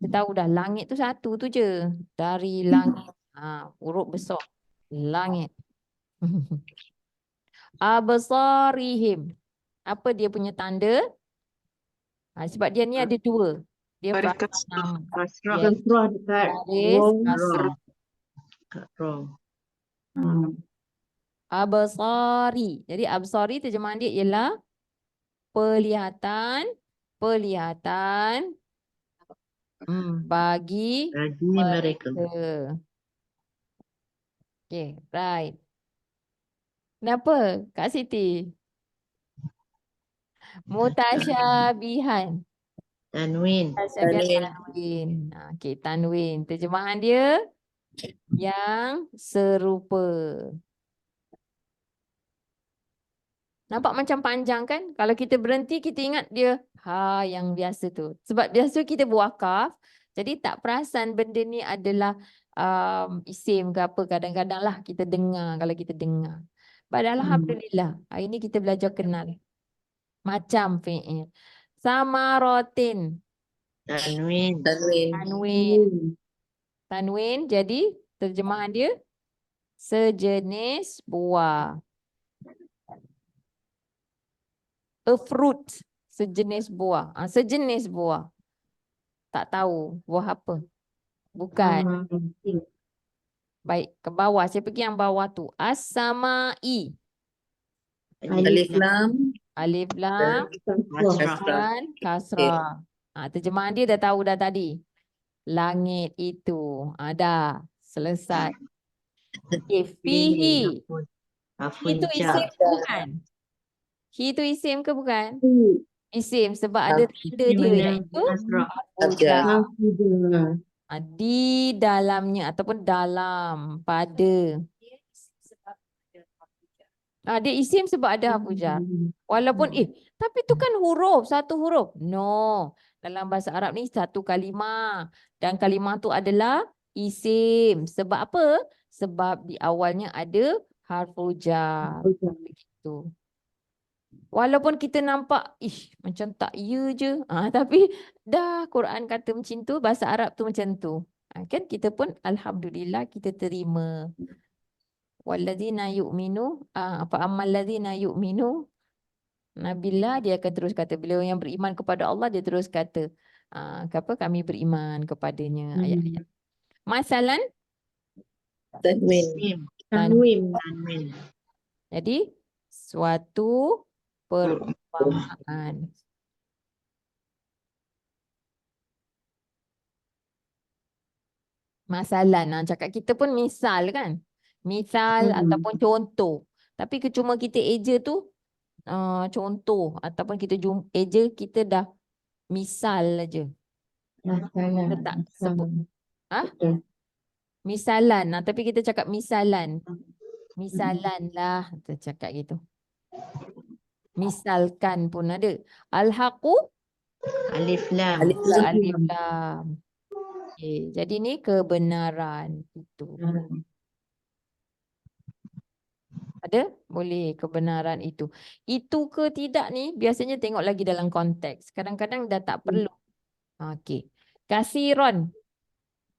tahu dah langit tu satu tu je. Dari langit. Huruf besar. Langit. Absarihim. Apa dia punya tanda? Sebab dia ni ada dua. Dia Baris perasan nama. kasrah. Yes. dekat Baris kasrah. Roh. Absari. Jadi absari terjemahan dia ialah penglihatan bagi mereka. Okay, right. Kenapa Kak Siti? Mutasyabihan. Tanwin. Tanwin. Okay, tanwin. Terjemahan dia yang serupa. Nampak macam panjang kan? Kalau kita berhenti, kita ingat dia yang biasa tu. Sebab biasa kita berwakaf, jadi tak perasan benda ni adalah isim ke apa. Kadang-kadang lah kita dengar kalau kita dengar. Padahal alhamdulillah, hari ni kita belajar kenal. Macam fi'il. Samarotin. Tanwin. Tanwin, jadi terjemahan dia sejenis buah. A fruit, sejenis buah. Sejenis buah. Tak tahu buah apa. Bukan. Baik, ke bawah. Saya pergi yang bawah tu. As-samai. Alif lam. Alif lam Kasrah. dan kasrah. Terjemahan dia dah tahu dah tadi. Langit itu. Dah. Selesai. Okay. Fihi. Itu isim ke bukan? Hi itu isim ke bukan? Isim sebab ada tanda dia iaitu hafuzah. Hafizah. Di dalamnya ataupun dalam, pada. Dia isim sebab ada hafuzah. Walaupun tapi tu kan huruf, satu huruf. No. Dalam bahasa Arab ni satu kalimah. Dan kalimah tu adalah isim. Sebab apa? Sebab di awalnya ada harfujah. Begitu. Walaupun kita nampak, macam tak ya je. Tapi dah Quran kata macam tu, bahasa Arab tu macam tu. Kan kita pun alhamdulillah kita terima. Walladzina yu'minu, apa amal ladzina yu'minu. Nabilah dia akan terus kata, beliau yang beriman kepada Allah dia terus kata, kami beriman kepadanya. Ayat-ayat. Masalan, Tanwin. jadi suatu perumpamaan. Masalan, cakap kita pun misal kan. Misal ataupun contoh. Tapi cuma kita eja tu contoh ataupun kita eja kita dah misal aja. Kita tak sebut. Misalan. Tapi kita cakap misalan. Misalan lah. Kita cakap gitu. Misalkan pun ada. Al-haqu. Alif lam. Alif lam. Okay. Jadi ni kebenaran itu. Ada? Boleh kebenaran itu. Itu ke tidak ni biasanya tengok lagi dalam konteks. Kadang-kadang dah tak perlu. Okey. Kasiron.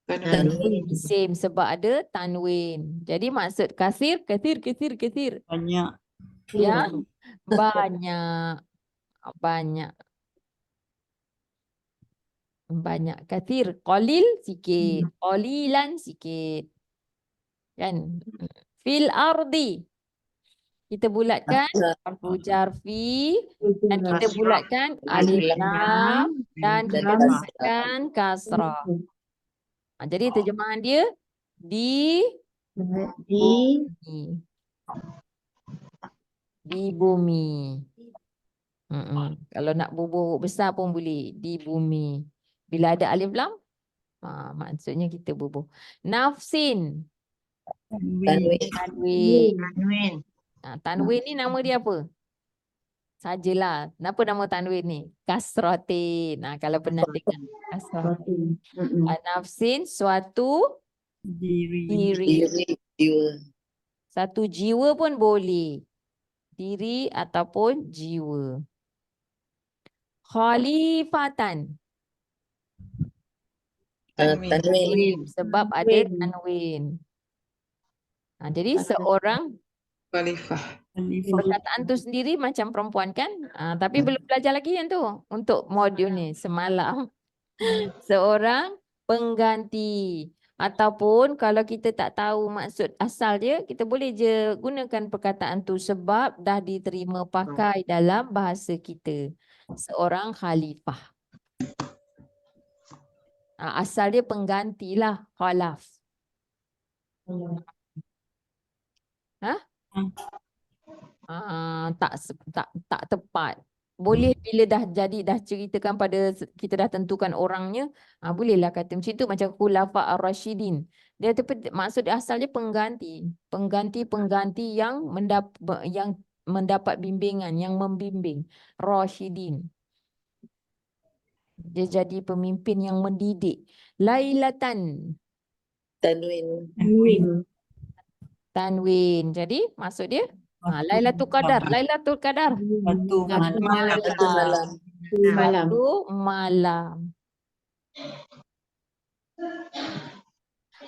Tanwin. Isim sebab ada tanwin. Jadi maksud kasir. Banyak. Ya. Banyak. Banyak. Kathir. Qalil sikit. Qalilan sikit. Kan? Fil ardi. Kita bulatkan harfu jarfi dan kita bulatkan alif lam dan kita bulatkan kasrah. Jadi terjemahan dia di bumi. Kalau nak bubur besar pun boleh di bumi. Bila ada alif lam, maksudnya kita bubur. Nafsin. Tanwin. Tanwin ni nama dia apa? Sajalah. Kenapa nama tanwin ni? Kasratin. Kalau pernah dengar. Kasratin. Nafsin suatu diri. Satu jiwa pun boleh. Diri ataupun jiwa. Khalifatan. Tanwin. Sebab ada tanwin. Jadi seorang perkataan tu sendiri macam perempuan kan? Tapi belum belajar lagi yang tu untuk modul ni semalam. Seorang pengganti. Ataupun kalau kita tak tahu maksud asal dia, kita boleh je gunakan perkataan tu sebab dah diterima pakai dalam bahasa kita. Seorang khalifah. Asal dia penggantilah, khalaf. Tak tepat. Boleh bila dah jadi dah ceritakan pada kita dah tentukan orangnya, bolehlah kata macam tu macam khulafa ar-rasyidin. Dia maksud dia asalnya pengganti yang mendapat bimbingan, yang membimbing, rasyidin. Dia jadi pemimpin yang mendidik. Lailatan. Tanwin. Jadi maksud dia Lailatul Qadar. Satu malam.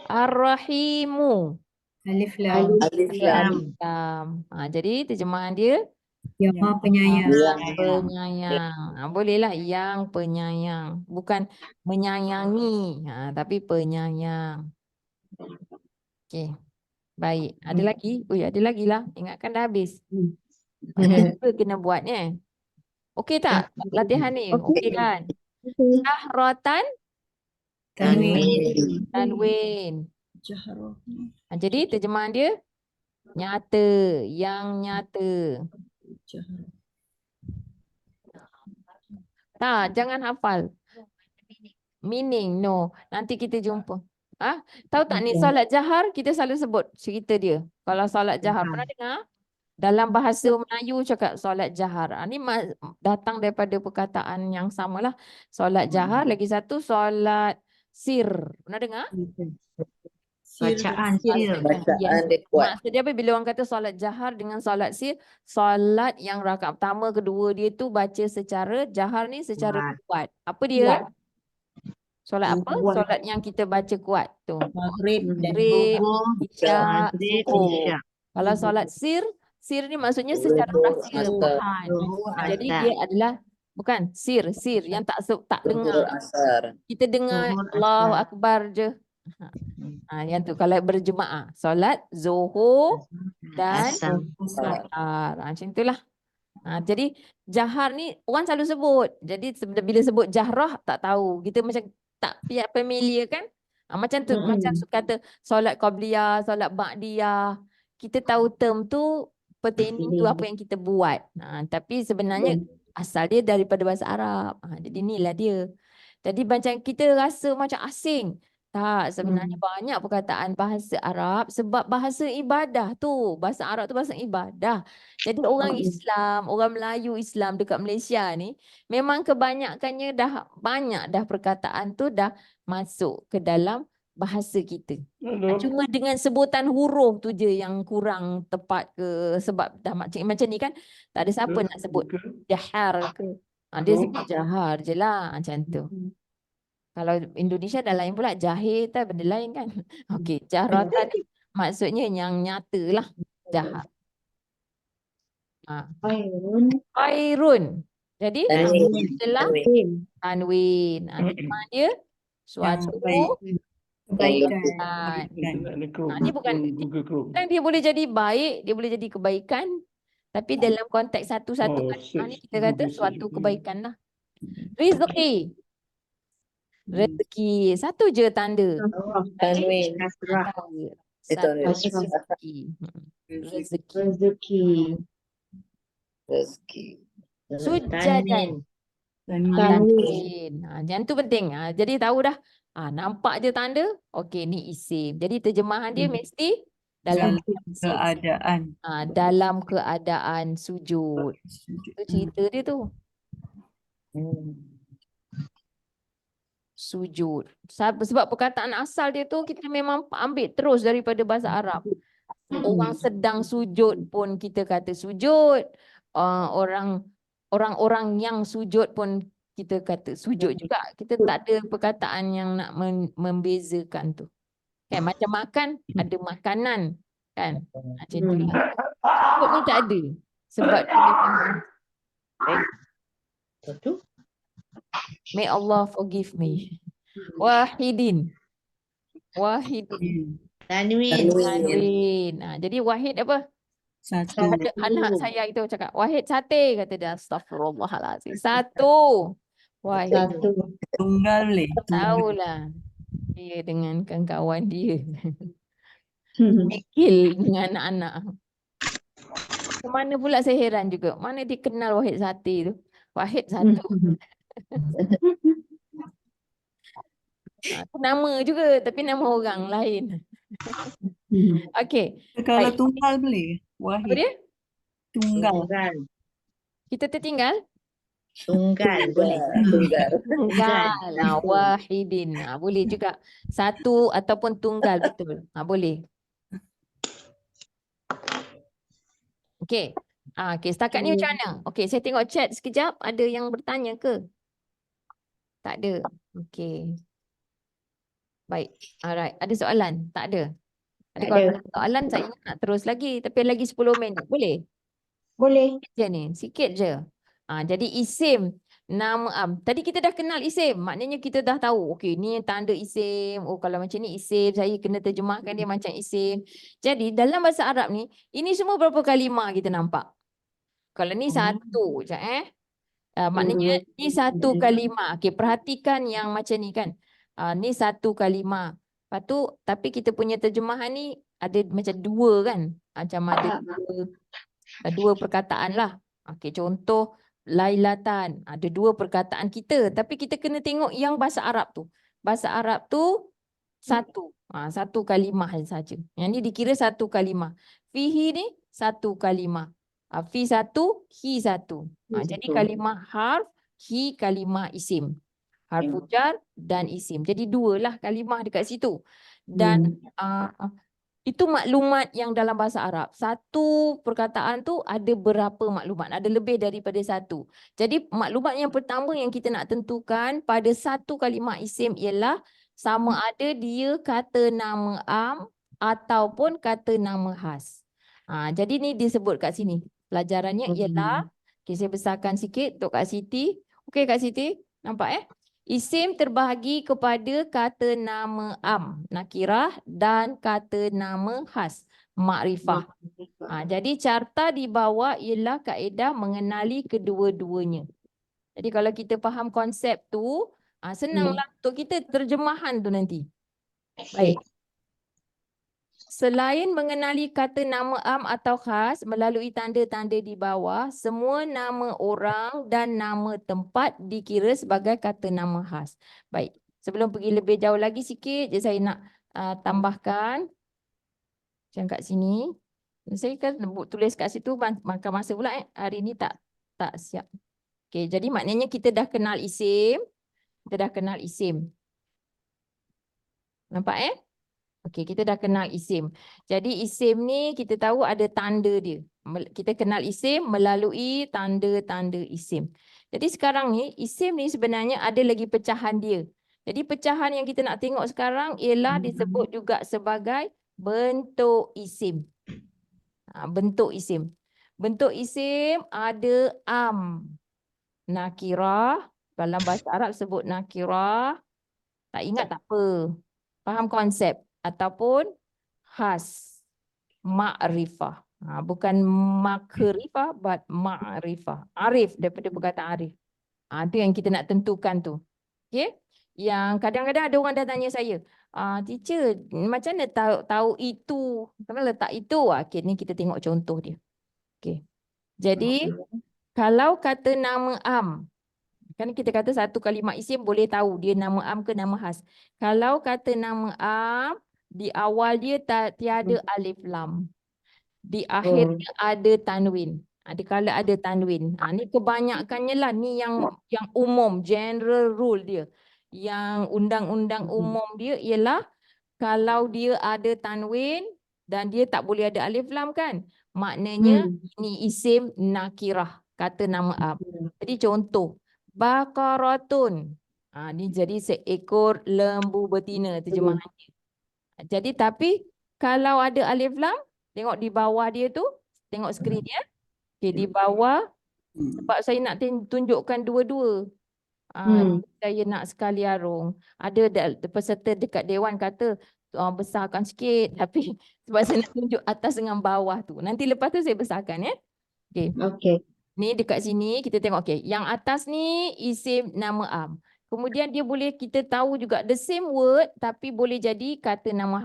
Ar-Rahimu. Alif lam. Jadi terjemahan dia Yang Maha Penyayang. Bolehlah yang penyayang. Bukan menyayangi, tapi penyayang. Okey. Baik. Ada lagi? Ada lagi lah. Ingatkan dah habis. Kena buat ni. Okey tak? Latihan ni. Okey kan? Jahratan, Tanwin. tanwin. Jadi terjemahan dia nyata, yang nyata. Tak, jangan hafal. Meaning, no. Nanti kita jumpa. Tahu tak ni solat jahar kita selalu sebut cerita dia. Kalau solat jahar pernah dengar? Dalam bahasa Melayu cakap solat jahar. Ni datang daripada perkataan yang samalah. Solat jahar, lagi satu solat sir. Pernah dengar? Bacaan sir. Yes. Maksud dia apa bila orang kata solat jahar dengan solat sir, solat yang rakaat pertama, kedua dia tu baca secara jahar ni secara kuat. Apa dia? Solat apa? Solat yang kita baca kuat tu. Maghrib dan Maghrib, Isya, Maghrib, Zuhur. Isya. Kalau solat sir ni maksudnya secara rahsia perlahan. Jadi dia adalah bukan sir yang tak dengar. Kita dengar Zuhur, Allahu asar. Akbar je. Yang tu kalau berjemaah solat Zuhur dan Asar. asar. Macam itulah. Jadi jahar ni orang selalu sebut. Jadi bila sebut jahrah tak tahu. Kita macam tak familiar kan? Macam tu macam kata solat qabliyah, solat ba'diyah. Kita tahu term tu pertaining tu apa yang kita buat. Tapi sebenarnya asal dia daripada bahasa Arab. Jadi inilah dia. Jadi macam kita rasa macam asing. Tak, sebenarnya banyak perkataan bahasa Arab sebab bahasa ibadah tu. Bahasa Arab tu bahasa ibadah. Jadi orang Islam, orang Melayu Islam dekat Malaysia ni memang kebanyakannya banyak dah perkataan tu dah masuk ke dalam bahasa kita. Cuma dengan sebutan huruf tu je yang kurang tepat ke sebab dah macam ni kan. Tak ada siapa nak sebut jahar ke. Dia sebut jahar je lah macam tu. Kalau Indonesia dah lain pula, jahir tu benda lain kan. Okey, jahratan ni maksudnya yang nyata lah. Jahar. Khairun. Jadi adalah tanwin. Terjemahan dia suatu kebaikan. Ni bukan dia boleh jadi baik, dia boleh jadi kebaikan. Tapi dalam konteks satu-satu kalimah ni kita kata suatu kebaikan lah. Rezeki. Rezeki. Satu je tanda. Tanwin. Satu rezeki. Rezeki. Sujadan. Tanwin. Yang tu penting. Jadi tahu dah. Nampak je tanda. Okey, ni isim. Jadi terjemahan dia mesti dalam keadaan. Dalam keadaan sujud. Itu cerita dia tu. Sujud. Sebab perkataan asal dia tu kita memang ambil terus daripada bahasa Arab. Orang sedang sujud pun kita kata sujud. Orang-orang yang sujud pun kita kata sujud juga. Kita tak ada perkataan yang nak membezakan tu. Kan macam makan ada makanan kan. Macam tu lah. Sujud ni tak ada. Sebab dia memang may Allah forgive me. Wahidin. Tanwin. Jadi wahid apa? Satu. Ada anak saya itu cakap wahid sate, kata dia astagfirullahalazim. Satu. Wahid. Tunggal boleh. Tahulah. Dia dengan kawan dia. Mikil dengan anak-anak. Kemana pula saya heran juga. Mana dia kenal wahid sate tu? Wahid satu. Nama juga tapi nama orang lain. Okey. Kalau tunggal boleh? Apa Wahid. dia? Tunggal. Kita tertinggal? Tunggal boleh. Tunggal. Wahidin. Boleh juga. Satu ataupun tunggal betul. Boleh. Okey. Okey, setakat ni macam mana? Okey, saya tengok chat sekejap. Ada yang bertanya ke? Tak ada. Okey. Baik. Alright. Ada soalan? Tak ada. Kalau ada soalan saya nak terus lagi. Tapi lagi 10 minit. Boleh? Boleh. Sikit je ni. Sikit je. Jadi isim. Nama. Tadi kita dah kenal isim. Maknanya kita dah tahu. Okey, ni tanda isim. Oh, kalau macam ni isim. Saya kena terjemahkan dia macam isim. Jadi dalam bahasa Arab ni. Ini semua berapa kalimah kita nampak? Kalau ni satu je Maknanya ni satu kalimah. Okey, perhatikan yang macam ni kan. Ni satu kalimah. Lepas tu, tapi kita punya terjemahan ni ada macam dua kan. Macam ada dua perkataan lah. Okey, contoh Lailatan. Ada dua perkataan kita. Tapi kita kena tengok yang bahasa Arab tu. Bahasa Arab tu satu. Satu kalimah saja. Yang ni dikira satu kalimah. Fihi ni satu kalimah. Fi satu, hi satu. Jadi kalimah harf, hi kalimah isim. Harfu jar dan isim. Jadi dua lah kalimah dekat situ. Dan itu maklumat yang dalam bahasa Arab. Satu perkataan tu ada berapa maklumat? Ada lebih daripada satu. Jadi maklumat yang pertama yang kita nak tentukan pada satu kalimah isim ialah sama ada dia kata nama am ataupun kata nama khas. Jadi ni disebut kat sini. Pelajarannya ialah, okay, saya besarkan sikit untuk Kak Siti. Okey Kak Siti, nampak Isim terbahagi kepada kata nama am, nakirah, dan kata nama khas, makrifah. Jadi carta di bawah ialah kaedah mengenali kedua-duanya. Jadi kalau kita faham konsep tu, senanglah untuk kita terjemahan tu nanti. Baik. Selain mengenali kata nama am atau khas melalui tanda-tanda di bawah, semua nama orang dan nama tempat dikira sebagai kata nama khas. Baik, sebelum pergi lebih jauh lagi sikit je saya nak tambahkan. Macam kat sini. Saya kan tulis kat situ makan masa pula hari ni tak siap. Okey, jadi maknanya kita dah kenal isim. Kita dah kenal isim. Nampak Okey, kita dah kenal isim. Jadi isim ni kita tahu ada tanda dia. Kita kenal isim melalui tanda-tanda isim. Jadi sekarang ni isim ni sebenarnya ada lagi pecahan dia. Jadi pecahan yang kita nak tengok sekarang ialah disebut juga sebagai bentuk isim. Bentuk isim. Bentuk isim ada am, nakirah. Dalam bahasa Arab sebut nakirah. Tak ingat tak apa. Faham konsep. Ataupun khas, ma'rifah. Bukan makrifah, but ma'rifah. Arif, daripada perkataan arif. Itu yang kita nak tentukan tu. Okay? Yang kadang-kadang ada orang dah tanya saya, teacher, macam mana tahu itu? Kenapa letak itu? Okay, ni kita tengok contoh dia. Okay. Jadi, kalau kata nama am, kan kita kata satu kalimah isim boleh tahu dia nama am ke nama khas. Kalau kata nama am, di awal dia tiada alif lam. Di akhirnya ada tanwin. Kalau ada tanwin. Ni kebanyakannya lah. Ni yang umum, general rule dia. Yang undang-undang umum dia ialah kalau dia ada tanwin dan dia tak boleh ada alif lam kan. Maknanya ini isim nakirah. Kata nama am. Jadi contoh. Baqaratun. Ni jadi seekor lembu betina terjemahannya. Jadi tapi kalau ada alif lam, tengok di bawah dia tu, tengok skrin dia. Okay, di bawah, sebab saya nak tunjukkan dua-dua. Saya nak sekali arung. Ada peserta dekat dewan kata, besarkan sikit. Tapi sebab saya nak tunjuk atas dengan bawah tu. Nanti lepas tu saya besarkan Okay. Ni dekat sini kita tengok. Okay. Yang atas ni isim nama am. Kemudian dia boleh kita tahu juga the same word tapi boleh jadi kata nama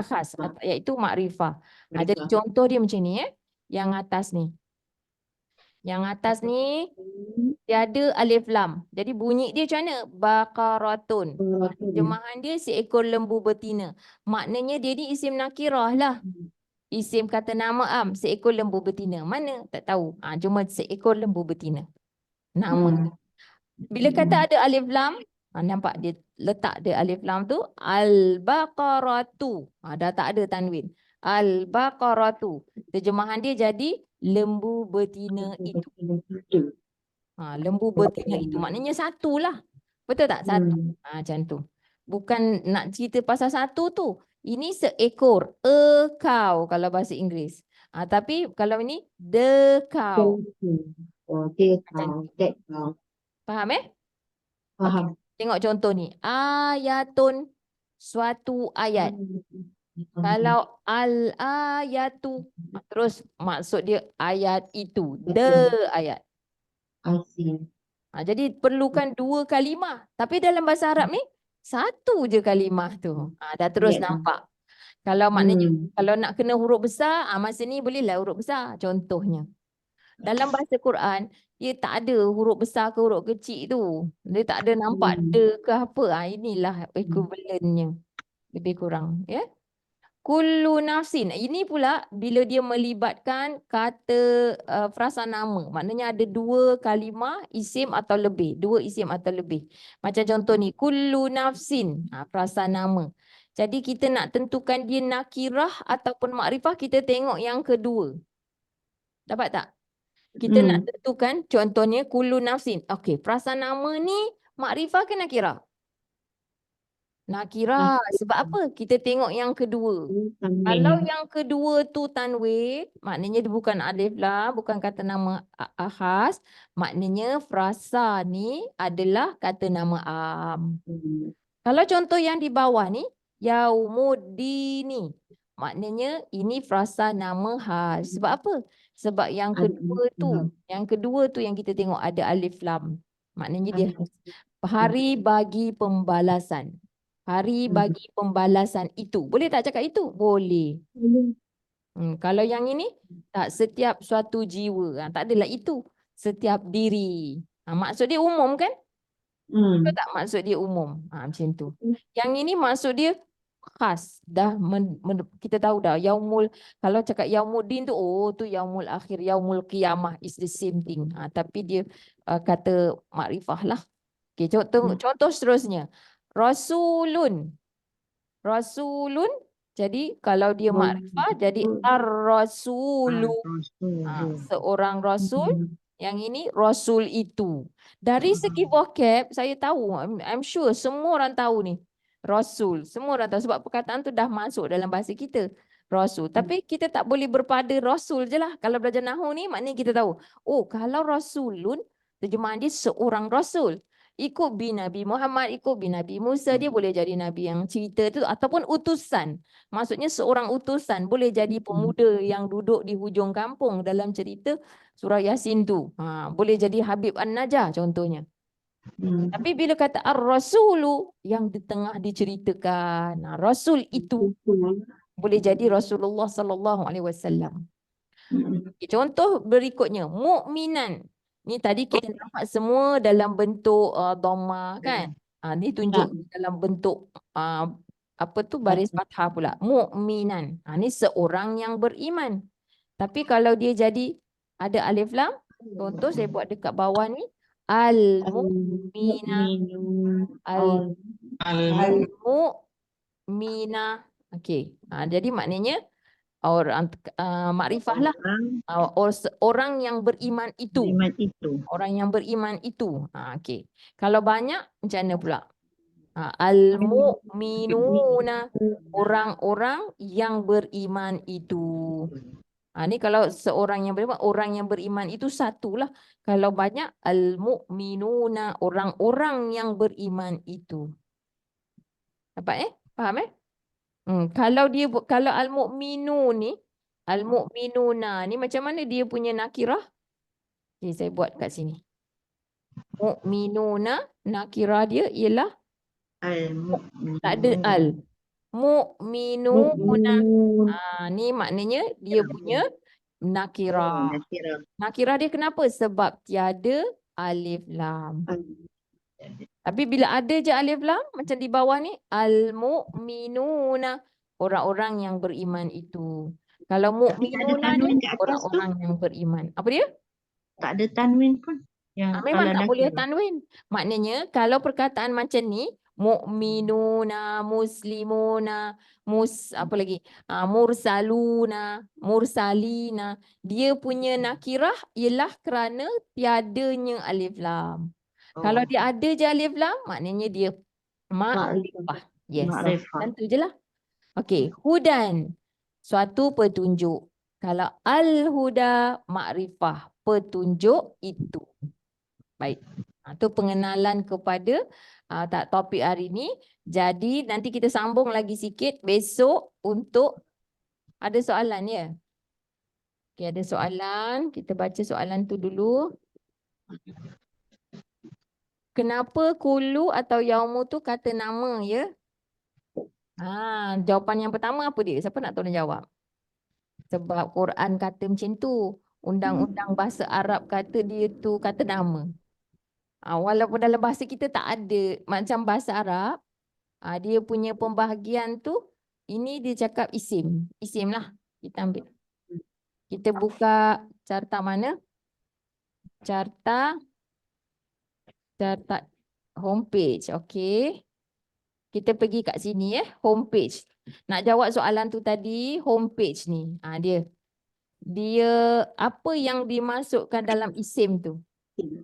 khas iaitu makrifah. Jadi contoh dia macam ni Yang atas ni. Yang atas ni tiada alif lam. Jadi bunyi dia macam mana? Baqaratun. Terjemahan dia seekor lembu betina. Maknanya dia ni isim nakirah lah. Isim kata nama am seekor lembu betina. Mana? Tak tahu. Cuma seekor lembu betina. Nama. Bila kata ada alif lam, nampak dia letak dia alif lam tu, al-baqaratu. Dah tak ada tanwin. Al-baqaratu. Terjemahan dia jadi lembu betina itu. Lembu betina itu. Maknanya satu lah. Betul tak? Satu. Macam tu. Bukan nak cerita pasal satu tu. Ini seekor. A cow kalau bahasa Inggeris. Tapi kalau ini, the cow. Faham Faham. Okay. Tengok contoh ni. Ayatun. Suatu ayat. Kalau al-ayatu. Terus maksud dia ayat itu. The ayat. I see. Jadi perlukan 2 kalimah. Tapi dalam bahasa Arab ni, 1 je kalimah tu. Dah terus Ya. nampak. Kalau maknanya, kalau nak kena huruf besar, masa ni bolehlah huruf besar. Contohnya. Dalam bahasa Quran, dia tak ada huruf besar ke huruf kecil tu. Dia tak ada nampak de ke apa. Inilah equivalentnya. Lebih kurang. Ya. Kullu nafsin. Ini pula bila dia melibatkan kata frasa nama. Maknanya ada 2 kalimah isim atau lebih. 2 isim atau lebih. Macam contoh ni. Kullu nafsin. Frasa nama. Jadi kita nak tentukan dia nakirah ataupun makrifah. Kita tengok yang kedua. Dapat tak? Kita nak tentukan contohnya kullu nafsin. Okey, frasa nama ni makrifah ke nakirah? Nakirah. Sebab apa? Kita tengok yang kedua. Kalau yang kedua tu tanwin, maknanya dia bukan alif lam, bukan kata nama khas, maknanya frasa ni adalah kata nama am. Kalau contoh yang di bawah ni, yaumuddini, maknanya ini frasa nama khas. Sebab apa? Sebab yang kedua tu yang kita tengok ada alif lam. Maknanya dia hari bagi pembalasan. Hari bagi pembalasan itu. Boleh tak cakap itu? Boleh. Kalau yang ini, tak setiap suatu jiwa. Tak adalah itu. Setiap diri. Maksud dia umum kan? Betul tak maksud dia umum? Macam tu. Yang ini maksud dia khas. Dah kita tahu dah. Yaumul, kalau cakap yaumuddin tu, tu yaumul akhir, yaumul qiyamah is the same thing. Tapi dia kata makrifah lah. Okay, contoh seterusnya. Rasulun. Rasulun. Jadi kalau dia makrifah jadi ar-rasulu. Seorang rasul. Yang ini rasul itu. Dari segi vocab saya tahu, I'm sure semua orang tahu ni. Rasul. Semua orang tahu sebab perkataan tu dah masuk dalam bahasa kita. Rasul. Tapi kita tak boleh berpada rasul je lah. Kalau belajar nahwu ni maknanya kita tahu. Oh, kalau rasulun terjemahan dia seorang rasul. Ikut bin Nabi Muhammad, ikut bin Nabi Musa, dia boleh jadi Nabi yang cerita tu ataupun utusan. Maksudnya seorang utusan, boleh jadi pemuda yang duduk di hujung kampung dalam cerita surah Yasin tu. Boleh jadi Habib An-Najah contohnya. Tapi bila kata Ar-Rasulu yang di tengah diceritakan, Rasul itu boleh jadi Rasulullah sallallahu alaihi wasallam. Contoh berikutnya, mukminan. Ni tadi kita nampak semua dalam bentuk dhamma kan? Ni tunjuk dalam bentuk apa tu baris fathah pula. Mukminan. Ni seorang yang beriman. Tapi kalau dia jadi ada alif lam, contoh saya buat dekat bawah ni, al-mu'mina, al-mu'mina. Okey. Jadi maknanya orang makrifah lah. Orang yang beriman itu. Orang yang beriman itu. Okey. Kalau banyak macam mana pula? Al-mu'minuna. Orang-orang yang beriman itu. Ni kalau seorang yang beriman, orang yang beriman itu satulah. Kalau banyak, al-mu'minuna. Orang-orang yang beriman itu. Dapat Faham Kalau al-mu'minu ni, al-mu'minuna ni macam mana dia punya nakirah? Okay, saya buat kat sini. Mu'minuna, nakirah dia ialah tak ada al. Mu'minuna. Ni maknanya dia punya nakirah. Nakirah dia kenapa? Sebab tiada alif lam. Tapi bila ada je alif lam, macam di bawah ni, al-mu'minuna, orang-orang yang beriman itu. Kalau mu'minuna ni, orang-orang yang beriman. Apa dia? Tak ada tanwin pun. Memang tak boleh tanwin. Maknanya, kalau perkataan macam ni, mu'minuna, muslimuna, apa lagi? Mursaluna, mursalina. Dia punya nakirah ialah kerana tiadanya alif lam. Kalau dia ada je alif lam, maknanya dia makrifah. Yes. Tentu je lah. Okey, hudan. Suatu petunjuk. Kalau al-huda, makrifah. Petunjuk itu. Baik. Itu pengenalan kepada topik hari ini. Jadi nanti kita sambung lagi sikit besok untuk ada soalan ya. Okey, ada soalan. Kita baca soalan tu dulu. Kenapa kulu atau yaumu tu kata nama ya? Jawapan yang pertama apa dia? Siapa nak tolong jawab? Sebab Quran kata macam tu. Undang-undang bahasa Arab kata dia tu kata nama. Walaupun dalam bahasa kita tak ada macam bahasa Arab, dia punya pembahagian tu, ini dia cakap isim. Isim lah. Kita ambil. Kita buka carta mana? Carta homepage. Okey. Kita pergi kat sini homepage. Nak jawab soalan tu tadi, homepage ni. Dia apa yang dimasukkan dalam isim tu.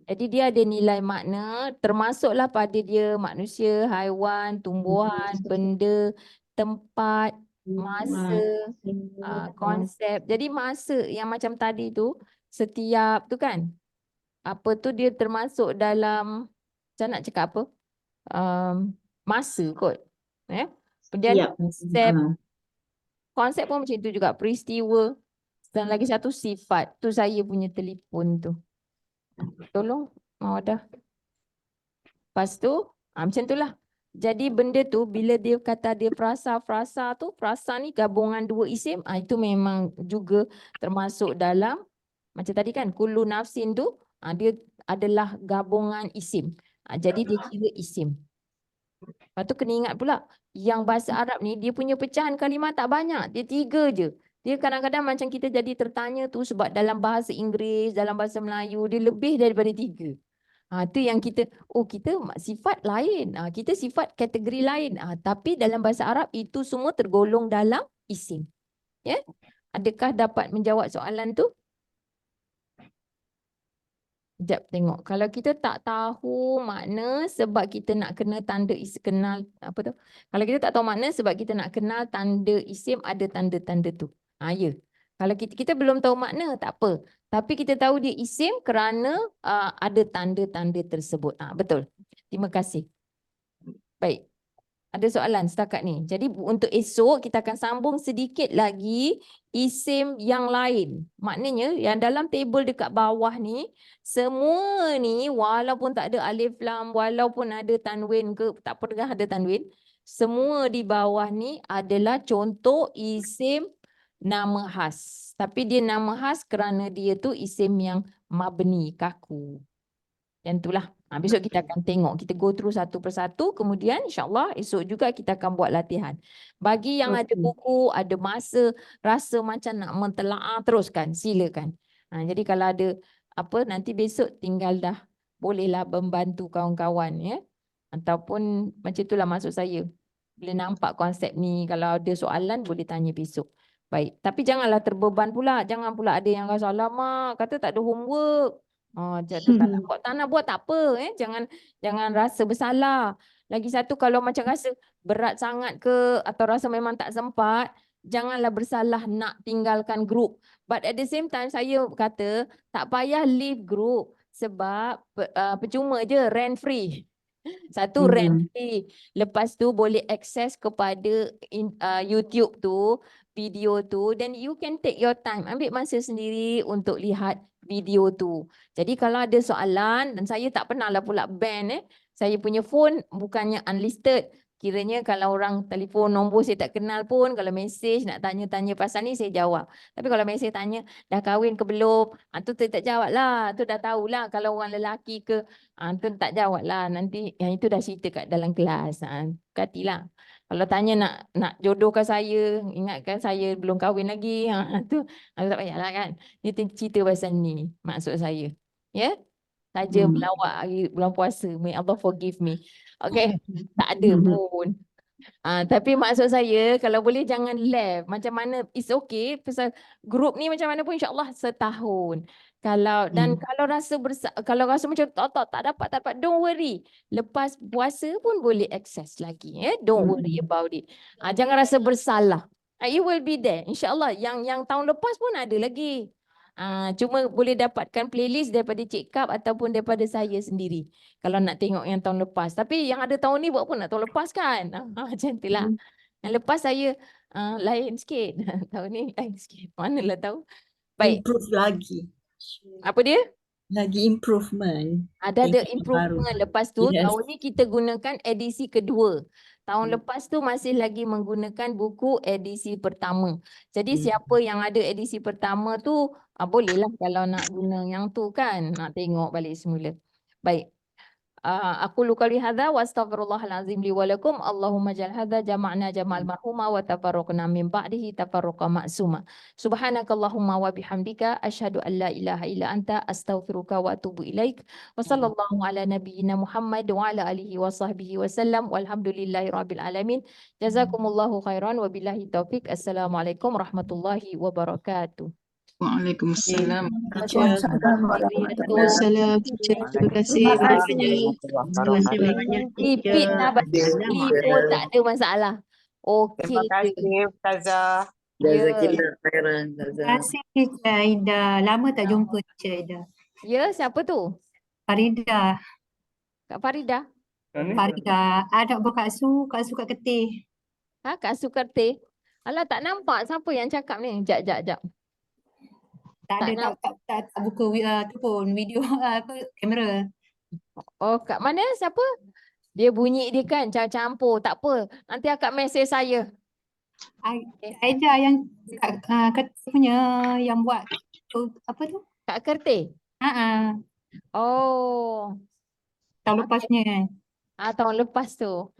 Jadi dia ada nilai makna, termasuklah pada dia manusia, haiwan, tumbuhan, benda, tempat, masa, konsep. Jadi masa yang macam tadi tu, setiap tu kan, apa tu dia termasuk dalam, macam nak cakap apa? Masa kot. Kemudian Siap. konsep pun macam tu juga, peristiwa. Dan lagi satu sifat. Tu saya punya telefon tu. Tolong. Dah. Lepas tu, macam tu lah. Jadi benda tu bila dia kata dia frasa tu, frasa ni gabungan dua isim, itu memang juga termasuk dalam, macam tadi kan, kullu nafsin tu, dia adalah gabungan isim. Jadi dia kira isim. Lepas tu kena ingat pula, yang bahasa Arab ni dia punya pecahan kalimah tak banyak, dia 3 je. Dia kadang-kadang macam kita jadi tertanya tu sebab dalam bahasa Inggeris, dalam bahasa Melayu, dia lebih daripada 3. Tu yang kita, kita sifat lain, kita sifat kategori lain. Tapi dalam bahasa Arab itu semua tergolong dalam isim. Ya? Adakah dapat menjawab soalan tu? Sekejap tengok. Kalau kita tak tahu makna sebab kita nak kena tanda kenal apa tu? Kalau kita tak tahu makna sebab kita nak kenal tanda isim, ada tanda-tanda tu. Ya. Kalau kita belum tahu makna tak apa. Tapi kita tahu dia isim kerana ada tanda-tanda tersebut. Betul. Terima kasih. Baik. Ada soalan setakat ni. Jadi untuk esok kita akan sambung sedikit lagi isim yang lain. Maknanya yang dalam table dekat bawah ni, semua ni walaupun tak ada alif lam, walaupun ada tanwin ke, tak pernah ada tanwin, semua di bawah ni adalah contoh isim nama khas. Tapi dia nama khas kerana dia tu isim yang mabni, kaku. Dan itulah. Besok kita akan tengok. Kita go through satu persatu. Kemudian insyaAllah esok juga kita akan buat latihan. Bagi yang ada buku, ada masa, rasa macam nak mentelaah teruskan. Silakan. Jadi kalau ada apa nanti besok tinggal dah bolehlah membantu kawan-kawan ya. Ataupun macam itulah maksud saya. Bila nampak konsep ni, kalau ada soalan boleh tanya besok. Baik. Tapi janganlah terbeban pula. Jangan pula ada yang rasa alamak, kata tak ada homework. Jadi tak nak buat tak apa jangan rasa bersalah. Lagi satu kalau macam rasa berat sangat ke atau rasa memang tak sempat, janganlah bersalah nak tinggalkan grup. But at the same time saya kata tak payah leave group sebab percuma je rent free. Satu rent free. Lepas tu boleh akses kepada YouTube tu, video tu, then you can take your time. Ambil masa sendiri untuk lihat video tu. Jadi kalau ada soalan, dan saya tak pernah lah pula ban saya punya phone bukannya unlisted. Kiranya kalau orang telefon nombor saya tak kenal pun, kalau mesej nak tanya-tanya pasal ni saya jawab. Tapi kalau mesej tanya dah kahwin ke belum, tu saya tak jawab lah. Tu dah tahulah kalau orang lelaki ke, tu tak jawab lah. Nanti yang itu dah cerita kat dalam kelas. Hati-hatilah. Kalau tanya nak jodohkan saya, ingatkan saya belum kahwin lagi. Tu tak payahlah kan. Dia cerita pasal ni maksud saya. Ya? Saja melawak hari bulan puasa. May Allah forgive me. Okay. Tak ada pun. Tapi maksud saya kalau boleh jangan left. Macam mana it's okay. Pasal grup ni macam mana pun insyaAllah setahun. Kalau kalau rasa macam tak dapat, don't worry. Lepas puasa pun boleh access lagi. Don't worry about it. Jangan rasa bersalah. It will be there. InsyaAllah yang tahun lepas pun ada lagi. Cuma boleh dapatkan playlist daripada Cik Kap ataupun daripada saya sendiri. Kalau nak tengok yang tahun lepas. Tapi yang ada tahun ni buat pun nak tahun lepas kan. Macam itulah. Yang lepas saya lain sikit. Tahun ni lain sikit. Manalah tahu. Baik. Improve lagi. Apa dia? lagi improvement. Ada Tengok yang baru. improvement. Lepas tu Yes. tahun ni kita gunakan edisi kedua. Tahun Hmm. lepas tu masih lagi menggunakan buku edisi pertama. Jadi siapa yang ada edisi pertama tu bolehlah kalau nak guna yang tu kan. Nak tengok balik semula. Baik. Aku qali hadza wa astaghfirullahalazim li wa lakum. Allahumma jal hadza jama'na jamal marhuma wa tafarraqna min ba'dihi tafarruqa ma'suma. Subhanakallahumma wa bihamdika asyhadu an la ilaha illa anta astaghfiruka wa atubu ilaik. Wa sallallahu ala nabiyyina Muhammad wa ala alihi wa sahbihi wa sallam. Walhamdulillahi rabbil alamin. Jazakumullahu khairan wa billahi taufik. Assalamualaikum warahmatullahi wabarakatuh. Waalaikumsalam. Waalaikumsalam. Terima kasih banyak. Terima kasih banyak. Repeat lah bagi pun tak ada masalah. Okey. Terima kasih Ustazah. Jazakillah khairan. Terima kasih Teacher Aida. Lama tak jumpa Teacher Aida. Ya, siapa tu? Farida. Kak Farida? Farida. Ada buat Kak Su kat Ketih. Kak Sukarti? Alah, tak nampak siapa yang cakap ni. Jap. Tak Tak ada, tak buka tu pun video kamera. Oh, kat mana? Siapa? Dia bunyi dia kan campur. Tak apa. Nanti akak mesej saya. Aida yang Ketih punya yang buat tu, apa tu? Kak Kerti? Oh. Tahun lepasnya kan. Tahun lepas tu.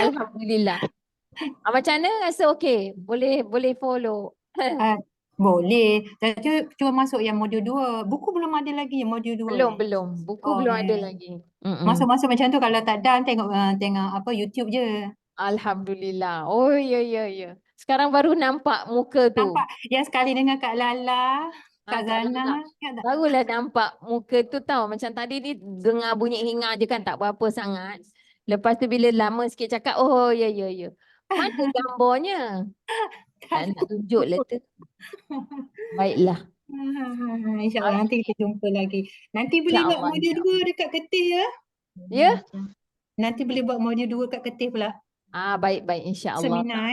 Alhamdulillah. Macam mana rasa okey? Boleh follow. Boleh. Tapi cuma masuk yang modul 2. Buku belum ada lagi yang modul 2. Belum. Buku belum ada lagi. Masuk-masuk macam tu kalau tak done tengok apa YouTube je. Alhamdulillah. Oh ya. Sekarang baru nampak muka tu. Nampak yang sekali dengan Kak Lala, Kak Zana. Barulah nampak muka tu tahu. Macam tadi ni dengar bunyi hingar je kan, tak berapa sangat. Lepas tu bila lama sikit cakap, oh ya. Mana gambarnya? Tak nak tunjuk lah tu. Baiklah. InsyaAllah nanti kita jumpa lagi. Nanti boleh buat modul 2 dekat Ketih ya? Ya? Nanti boleh buat modul 2 kat Ketih pula. Baik insya-Allah. Seminar